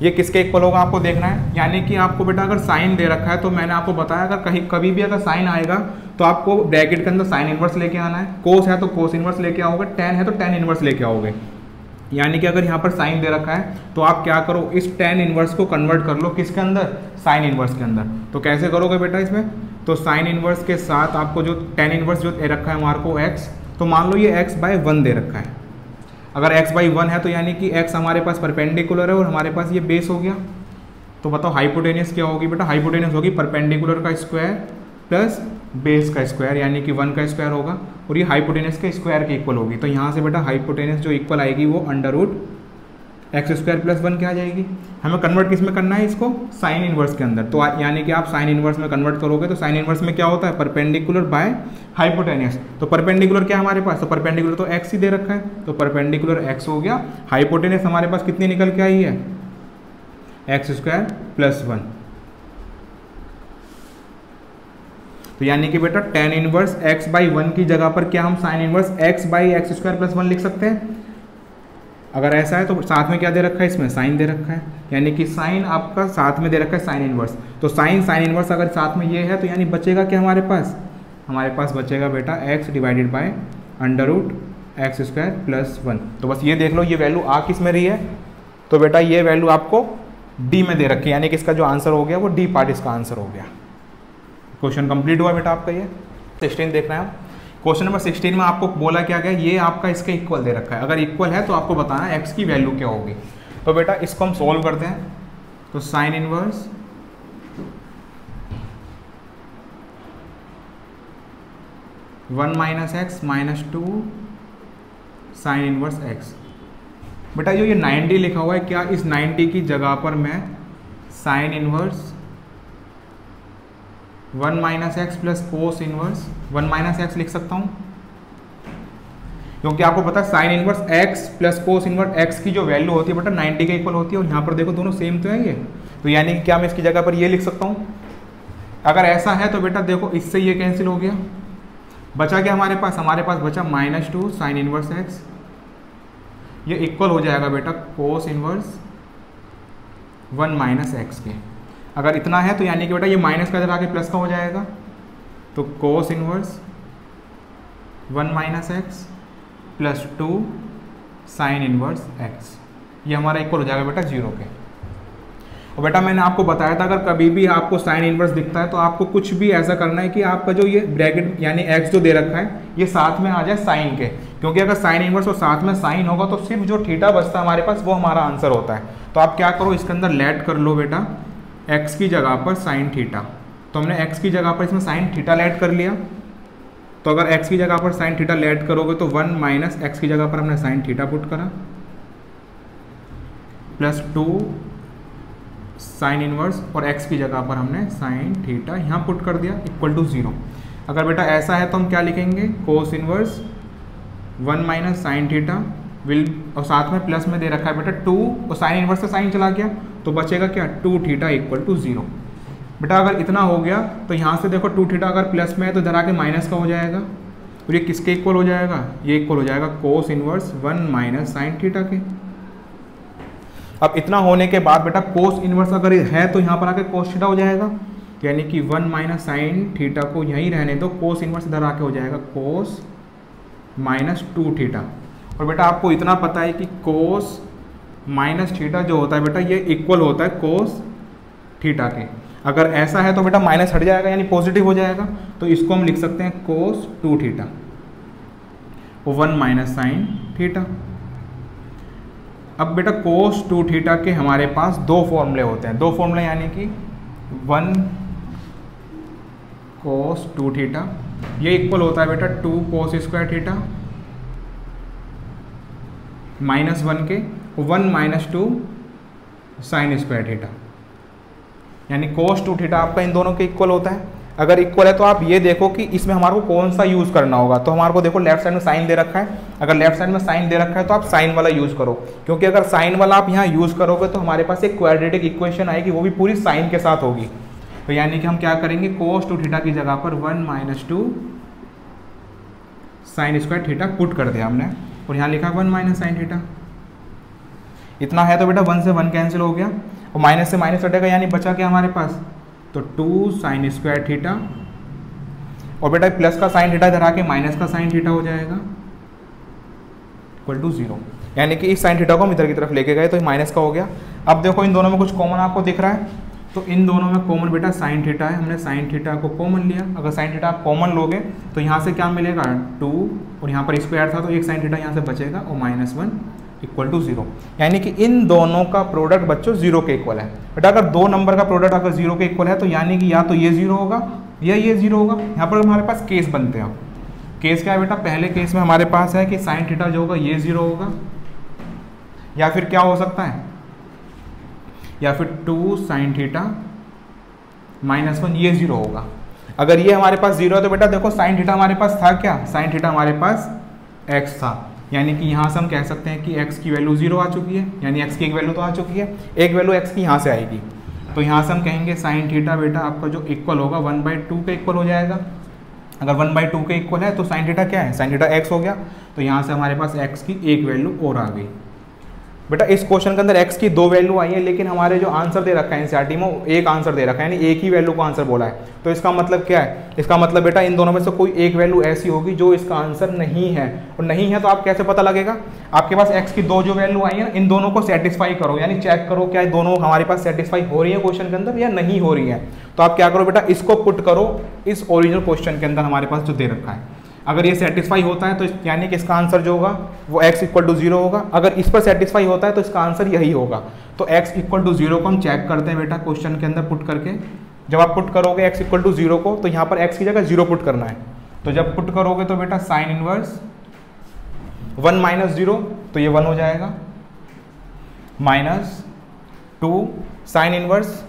ये किसके इक्वल होगा आपको देखना है। यानी कि आपको बेटा अगर साइन दे रखा है तो मैंने आपको बताया अगर कभी भी अगर साइन आएगा तो आपको ब्रैकेट के अंदर साइन इनवर्स लेके आना है, कोस है तो कोस इनवर्स लेके आओगे, टेन है तो टेन इनवर्स लेके आओगे। यानी कि अगर यहाँ पर साइन दे रखा है तो आप क्या करो, इस tan इनवर्स को कन्वर्ट कर लो किसके अंदर, साइन इनवर्स के अंदर। तो कैसे करोगे बेटा इसमें, तो साइन इनवर्स के साथ आपको जो tan इनवर्स जो दे रखा है हमारे को x, तो मान लो ये x/1 दे रखा है। अगर x/1 है तो यानी कि x हमारे पास परपेंडिकुलर है और हमारे पास ये बेस हो गया। तो बताओ हाइपोटेनियस क्या होगी बेटा, हाइपोटेनियस होगी परपेंडिकुलर का स्क्वायर प्लस बेस का स्क्वायर, यानी कि 1 का स्क्वायर होगा और ये हाइपोटेनियस के स्क्वायर के इक्वल होगी। तो यहाँ से बेटा हाइपोटेनियस जो इक्वल आएगी वो √x² + 1 क्या आ जाएगी। हमें कन्वर्ट किस में करना है इसको, साइन इनवर्स के अंदर। तो यानी कि आप साइन इनवर्स में कन्वर्ट करोगे तो साइन इनवर्स में क्या होता है, परपेंडिकुलर बाय हाइपोटेनियस। तो परपेंडिकुलर क्या है हमारे पास, तो परपेंडिकुलर तो x ही दे रखा है, तो परपेंडिकुलर x हो गया। हाइपोटेनियस हमारे पास कितनी निकल के आई है, x² + 1। तो यानी कि बेटा tan इनवर्स x/1 की जगह पर क्या हम साइन इनवर्स x/x² + 1 लिख सकते हैं। अगर ऐसा है तो साथ में क्या दे रखा है, इसमें साइन दे रखा है, यानी कि साइन आपका साथ में दे रखा है साइन इनवर्स। तो साइन इनवर्स अगर साथ में ये है तो यानी बचेगा क्या हमारे पास बचेगा बेटा x/√x² + 1। तो बस ये देख लो ये वैल्यू आ किस में रही है, तो बेटा ये वैल्यू आपको डी में दे रखी है, यानी कि इसका जो आंसर हो गया वो डी पार्ट इसका आंसर हो गया। क्वेश्चन कंप्लीट हुआ बेटा आपका। ये 16 देख रहे हैं आप। क्वेश्चन नंबर 16 में आपको बोला क्या गया, ये आपका इसके इक्वल दे रखा है। अगर इक्वल है तो आपको बताना है x की वैल्यू क्या होगी। तो बेटा इसको हम सॉल्व करते हैं। तो sine inverse (1 - x - 2 sine inverse x। बेटा जो ये 90 लिखा हुआ है, क्या इस 90 की जगह पर मैं sine inverse 1 - x + cos inverse 1 - x लिख सकता हूँ, क्योंकि आपको पता है sine inverse x + cos inverse x की जो वैल्यू होती है बेटा 90 के इक्वल होती है। और यहाँ पर देखो दोनों सेम तो है ये, तो यानी कि क्या मैं इसकी जगह पर ये लिख सकता हूँ। अगर ऐसा है तो बेटा देखो इससे ये कैंसिल हो गया, बचा क्या हमारे पास बचा -2 साइन इनवर्स x। ये इक्वल हो जाएगा बेटा कोस इनवर्स 1 - x के। अगर इतना है तो यानी कि बेटा ये माइनस का इधर आके प्लस का हो जाएगा, तो cos inverse 1 - x + 2 sine inverse x, ये हमारा इक्वल हो जाएगा बेटा 0 के। और बेटा मैंने आपको बताया था अगर कभी भी आपको साइन इनवर्स दिखता है तो आपको कुछ भी ऐसा करना है कि आपका जो ये ब्रैकेट यानी x जो दे रखा है ये साथ में आ जाए साइन के, क्योंकि अगर साइन इनवर्स और साथ में साइन होगा तो सिर्फ जो थीटा बचता है हमारे पास वो हमारा आंसर होता है। तो आप क्या करो, इसके अंदर लेट कर लो बेटा x की जगह पर साइन थीटा। तो हमने x की जगह पर इसमें साइन थीटा लेट कर लिया। तो अगर x की जगह पर साइन थीटा लेट करोगे तो 1 - x की जगह पर हमने साइन थीटा पुट करा +2 साइन इनवर्स और x की जगह पर हमने साइन थीटा यहाँ पुट कर दिया =0। अगर बेटा ऐसा है तो हम क्या लिखेंगे, cos inverse 1 - sine theta will, और साथ में प्लस में दे रखा है बेटा 2 और साइन इनवर्स से साइन चला गया तो बचेगा क्या 2 थीटा = 0। बेटा अगर इतना हो गया तो यहाँ से देखो 2 थीटा अगर प्लस में है तो इधर आके माइनस का हो जाएगा, और ये किसके इक्वल हो जाएगा, ये इक्वल हो जाएगा कोस इनवर्स 1 - साइन थीटा के। अब इतना होने के बाद बेटा कोस इनवर्स अगर है तो यहाँ पर आके कोस थीटा हो जाएगा, यानी कि 1 - साइन थीटा को यहीं रहने दो, कोस इनवर्स इधर आके हो जाएगा कोस -2 थीटा। और बेटा आपको इतना पता है कि कोस -थीटा जो होता है बेटा ये इक्वल होता है कोस थीटा के। अगर ऐसा है तो बेटा माइनस हट जाएगा यानी पॉजिटिव हो जाएगा, तो इसको हम लिख सकते हैं कोस 2 थीटा और 1 - साइन थीटा। अब बेटा कोस 2 थीटा के हमारे पास दो फॉर्मूले होते हैं, दो फॉर्मूले यानी कि 1 कोस 2 थीटा ये इक्वल होता है बेटा 2 कोस स्क्वायर थीटा -1 के 1 - 2 साइन स्क्वायर थीटा, यानी कोस 2 थीटा आपका इन दोनों के इक्वल होता है। अगर इक्वल है तो आप ये देखो कि इसमें हमारे को कौन सा यूज़ करना होगा। तो हमारे को देखो लेफ्ट साइड में साइन दे रखा है, अगर लेफ्ट साइड में साइन दे रखा है तो आप साइन वाला यूज़ करो, क्योंकि अगर साइन वाला आप यहाँ यूज़ करोगे तो हमारे पास एक क्वाड्रेटिक इक्वेशन आएगी, वो भी पूरी साइन के साथ होगी। तो यानी कि हम क्या करेंगे, कोस 2 थीटा की जगह पर 1 - 2 साइन स्क्वायर थीटा पुट कर दिया हमने, और यहाँ लिखा 1 - साइन थीटा। इतना है तो बेटा 1 से 1 कैंसिल हो गया और माइनस से माइनस हटेगा, यानी बचा क्या हमारे पास, तो 2 साइन स्क्वायर थीटा, और बेटा प्लस का साइन थीटा इधर आके माइनस का साइन थीटा हो जाएगा =0। यानी कि इस साइन थीटा को हम इधर की तरफ लेके गए तो ये माइनस का हो गया। अब देखो इन दोनों में कुछ कॉमन आपको दिख रहा है, तो इन दोनों में कॉमन बेटा साइन थीटा है, हमने साइन थीटा को कॉमन लिया। अगर साइन थीटा आप कॉमन लोगे तो यहाँ से क्या मिलेगा 2 और यहाँ पर स्क्वायर था तो एक साइन थीटा यहाँ से बचेगा और -1 = 0। यानी कि इन दोनों का प्रोडक्ट बच्चों 0 के इक्वल है। बेटा अगर दो नंबर का प्रोडक्ट अगर 0 के इक्वल है तो यानी कि या तो ये 0 होगा या ये 0 होगा। यहाँ पर हमारे पास केस बनते हैं। केस क्या है बेटा, पहले केस में हमारे पास है कि साइन थीटा जो होगा ये 0 होगा, या फिर क्या हो सकता है, या फिर 2 साइन थीटा -1 ये 0 होगा। अगर ये हमारे पास 0 है तो बेटा देखो साइन थीटा हमारे पास था क्या, साइन थीटा हमारे पास x था, यानी कि यहाँ से हम कह सकते हैं कि x की वैल्यू 0 आ चुकी है, यानी x की एक वैल्यू तो आ चुकी है, एक वैल्यू x की यहाँ से आएगी। तो यहाँ से हम कहेंगे साइन थीटा बेटा आपका जो इक्वल होगा 1/2 के इक्वल हो जाएगा। अगर 1/2 के इक्वल है तो साइन थीटा क्या है, साइन थीटा x हो गया। तो यहाँ से हमारे पास x की एक वैल्यू और आ गई। बेटा इस क्वेश्चन के अंदर x की 2 वैल्यू आई है, लेकिन हमारे जो आंसर दे रखा है एनसीईआरटी में एक आंसर दे रखा है, यानी एक ही वैल्यू को आंसर बोला है। तो इसका मतलब क्या है, इसका मतलब बेटा इन दोनों में से कोई एक वैल्यू ऐसी होगी जो इसका आंसर नहीं है, और नहीं है तो आप कैसे पता लगेगा, आपके पास x की 2 जो वैल्यू आई है ना, इन दोनों को सेटिस्फाई करो, यानी चेक करो क्या दोनों हमारे पास सेटिस्फाई हो रही है क्वेश्चन के अंदर या नहीं हो रही है। तो आप क्या करो बेटा, इसको पुट करो इस ओरिजिनल क्वेश्चन के अंदर हमारे पास जो दे रखा है। अगर ये सेटिस्फाई होता है तो यानी कि इसका आंसर जो होगा वो x = 0 होगा। अगर इस पर सेटिस्फाई होता है तो इसका आंसर यही होगा। तो x = 0 को हम चेक करते हैं बेटा क्वेश्चन के अंदर पुट करके। जब आप पुट करोगे x = 0 को तो यहाँ पर x की जगह 0 पुट करना है। तो जब पुट करोगे तो बेटा साइन इनवर्स 1 - 0 तो ये 1 हो जाएगा, -2 साइन इनवर्स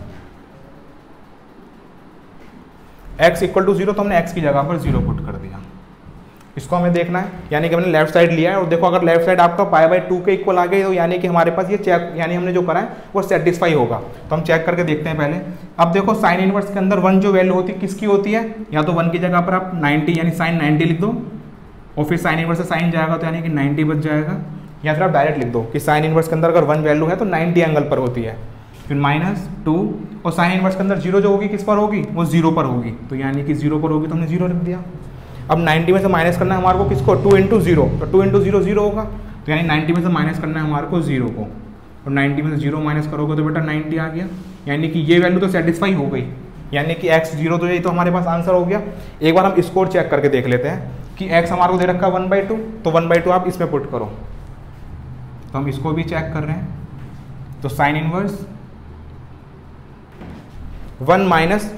x = 0 तो हमने x की जगह पर 0 पुट कर दिया। इसको हमें देखना है, यानी कि हमने लेफ्ट साइड लिया है और देखो अगर लेफ्ट साइड आपका π/2 के इक्वल आ गई तो यानी कि हमारे पास ये चेक, यानी हमने जो करा है वो सेटिस्फाई होगा। तो हम चेक करके देखते हैं पहले। अब देखो साइन इनवर्स के अंदर 1 जो वैल्यू होती है किसकी होती है, या तो 1 की जगह पर आप 90 यानी साइन 90 लिख दो और फिर साइन इनवर्स से साइन जाएगा तो यानी कि 90 बच जाएगा, या फिर आप डायरेक्ट लिख दो कि साइन इनवर्स के अंदर अगर 1 वैल्यू है तो 90 एंगल पर होती है, फिर -2 और साइन इनवर्स के अंदर 0 जो होगी किस पर होगी, वो 0 पर होगी, तो यानी कि 0 पर होगी तो हमने 0 लिख दिया। अब 90 में से माइनस करना है हमारे को किसको, 2 × 0, तो 2 × 0 0 होगा, तो यानी 90 में से माइनस करना है हमारे को 0 को, और 90 में से 0 माइनस करोगे तो बेटा 90 आ गया, यानी कि ये वैल्यू तो सेटिस्फाई हो गई, यानी कि x 0 तो यही तो हमारे पास आंसर हो गया। एक बार हम स्कोर चेक करके देख लेते हैं कि x हमारे को दे रखा है 1/2, तो 1/2 आप इसमें पुट करो, तो हम इसको भी चेक कर रहे हैं। तो साइन इनवर्स 1 -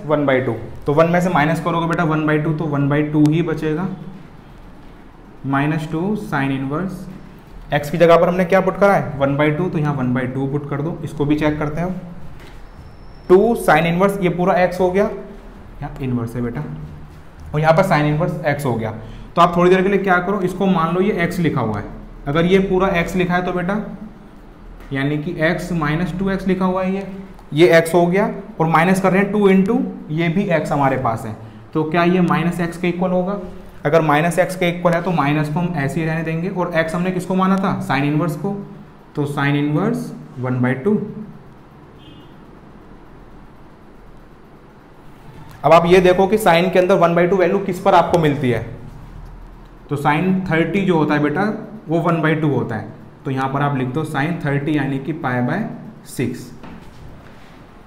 1/2, तो 1 में से माइनस करोगे बेटा 1/2 तो 1/2 ही बचेगा, -2 साइन इनवर्स x की जगह पर हमने क्या पुट करा है 1/2, तो यहाँ 1/2 पुट कर दो। इसको भी चेक करते हैं। 2 साइन इनवर्स ये पूरा x हो गया, यहाँ इनवर्स है बेटा, और यहाँ पर साइन इनवर्स x हो गया। तो आप थोड़ी देर के लिए क्या करो, इसको मान लो ये x लिखा हुआ है, अगर ये पूरा x लिखा है तो बेटा यानी कि x - 2x लिखा हुआ है, ये x हो गया, और माइनस कर रहे हैं 2 × ये भी x हमारे पास है, तो क्या ये -x के इक्वल होगा। अगर -x के इक्वल है तो माइनस को हम ऐसे ही रहने देंगे, और x हमने किसको माना था, साइन इनवर्स को, तो साइन इनवर्स 1/2। अब आप ये देखो कि साइन के अंदर 1/2 वैल्यू किस पर आपको मिलती है, तो साइन 30 जो होता है बेटा वो 1/2 होता है, तो यहाँ पर आप लिख दो साइन 30 यानी कि π/6,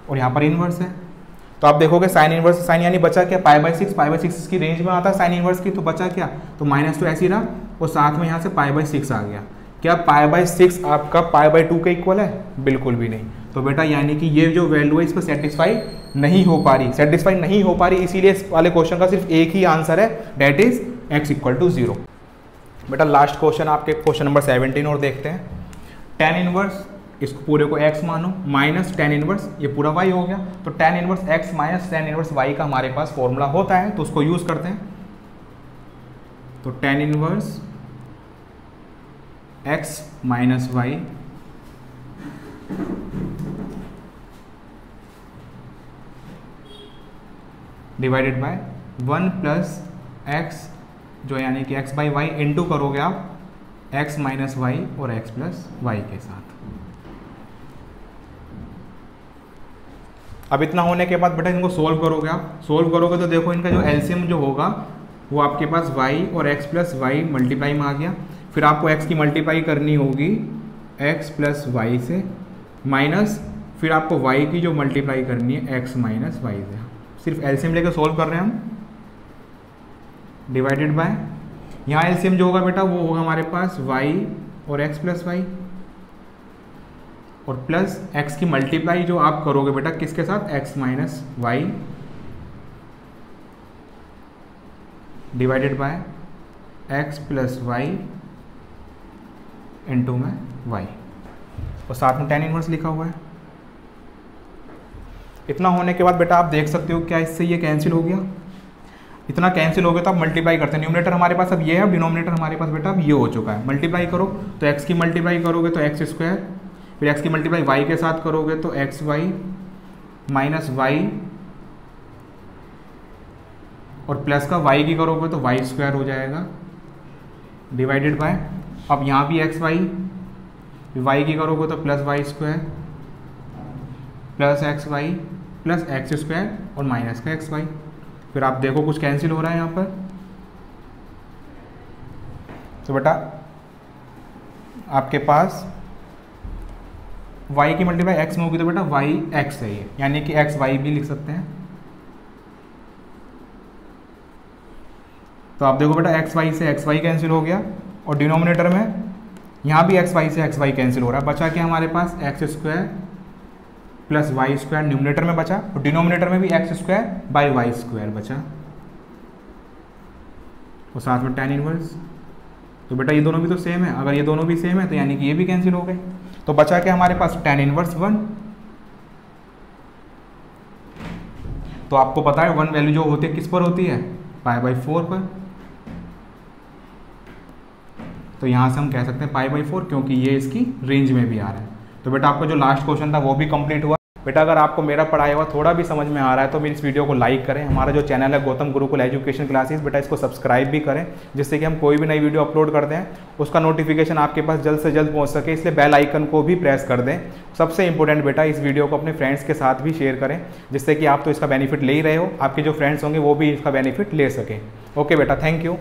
और यहाँ पर इनवर्स है। तो आप देखोगे साइन इनवर्स साइन यानी बचा क्या, π/6 इसकी रेंज में आता है साइन इनवर्स की, तो बचा क्या, तो माइनस तो ऐसे ही रहा, और साथ में यहाँ से π/6 आ गया। क्या π/6 आपका π/2 के इक्वल है, बिल्कुल भी नहीं। तो बेटा यानी कि ये जो वैल्यू है इस पर सेटिस्फाई नहीं हो पा रही, इसीलिए इस वाले क्वेश्चन का सिर्फ एक ही आंसर है, डेट इज x = 0। बेटा लास्ट क्वेश्चन आपके क्वेश्चन नंबर 17 और देखते हैं। tan इनवर्स, इसको पूरे को x मानो, माइनस tan इनवर्स ये पूरा y हो गया, तो tan inverse x - tan inverse y का हमारे पास फॉर्मूला होता है, तो उसको यूज करते हैं। तो tan inverse x - y divided by 1 + x, जो यानी कि x/y इंटू करोगे आप x - y और x + y के साथ। अब इतना होने के बाद बेटा इनको सोल्व करोगे आप, सोल्व करोगे तो देखो इनका जो एलसीएम जो होगा वो आपके पास y और x + y मल्टीप्लाई में आ गया, फिर आपको x की मल्टीप्लाई करनी होगी x प्लस वाई से, माइनस फिर आपको y की जो मल्टीप्लाई करनी है x माइनस वाई से। सिर्फ एलसीएम लेकर सोल्व कर रहे हैं हम, डिवाइडेड बाय, यहाँ एलसीएम जो होगा बेटा वो होगा हमारे पास y और x प्लस वाई, और प्लस x की मल्टीप्लाई जो आप करोगे बेटा किसके साथ, x minus y, divided by x plus y into में y, और साथ में tan इनवर्स लिखा हुआ है। इतना होने के बाद बेटा आप देख सकते हो क्या इससे ये कैंसिल हो गया, इतना कैंसिल हो गया तो आप मल्टीप्लाई करते हैं। न्यूमरेटर हमारे पास अब ये है, अब डिनोमिनेटर हमारे पास बेटा अब ये हो चुका है। मल्टीप्लाई करो तो x की मल्टीप्लाई करोगे तो एक्स स्क्वायर, फिर x की मल्टीप्लाई y के साथ करोगे तो एक्स वाई माइनस वाई, और प्लस का y की करोगे तो वाई स्क्वायर हो जाएगा, डिवाइडेड बाय, अब यहाँ भी एक्स वाई, y की करोगे तो plus y square plus x y plus x square और माइनस का एक्स वाई। फिर आप देखो कुछ कैंसिल हो रहा है यहाँ पर, तो बेटा आपके पास y की मल्टीप्लाई x में होगी तो बेटा y x है ये, यानी कि x y भी लिख सकते हैं। तो आप देखो बेटा एक्स वाई से एक्स वाई कैंसिल हो गया, और डिनोमिनेटर में यहाँ भी एक्स वाई से एक्स वाई कैंसिल हो रहा है, बचा क्या हमारे पास x square plus y square numerator में बचा, और डिनोमिनेटर में भी x square by y square बचा, और साथ में tan इनवर्स। तो बेटा ये दोनों भी तो सेम है, अगर ये दोनों भी सेम है तो यानी कि ये भी कैंसिल हो गए। तो बचा क्या हमारे पास tan इनवर्स 1। तो आपको पता है 1 वैल्यू जो होती है किस पर होती है, π/4 पर। तो यहाँ से हम कह सकते हैं π/4, क्योंकि ये इसकी रेंज में भी आ रहा है। तो बेटा आपका जो लास्ट क्वेश्चन था वो भी कंप्लीट हुआ। बेटा अगर आपको मेरा पढ़ाया हुआ थोड़ा भी समझ में आ रहा है तो मेरी इस वीडियो को लाइक करें। हमारा जो चैनल है गौतम गुरुकुल एजुकेशन क्लासेस, बेटा इसको सब्सक्राइब भी करें, जिससे कि हम कोई भी नई वीडियो अपलोड करते हैं उसका नोटिफिकेशन आपके पास जल्द से जल्द पहुंच सके, इसलिए बेल आइकन को भी प्रेस कर दें। सबसे इंपॉर्टेंट बेटा इस वीडियो को अपने फ्रेंड्स के साथ भी शेयर करें, जिससे कि आप तो इसका बेनिफिट ले ही रहे हो, आपके जो फ्रेंड्स होंगे वो भी इसका बेनिफिट ले सकें। ओके बेटा, थैंक यू।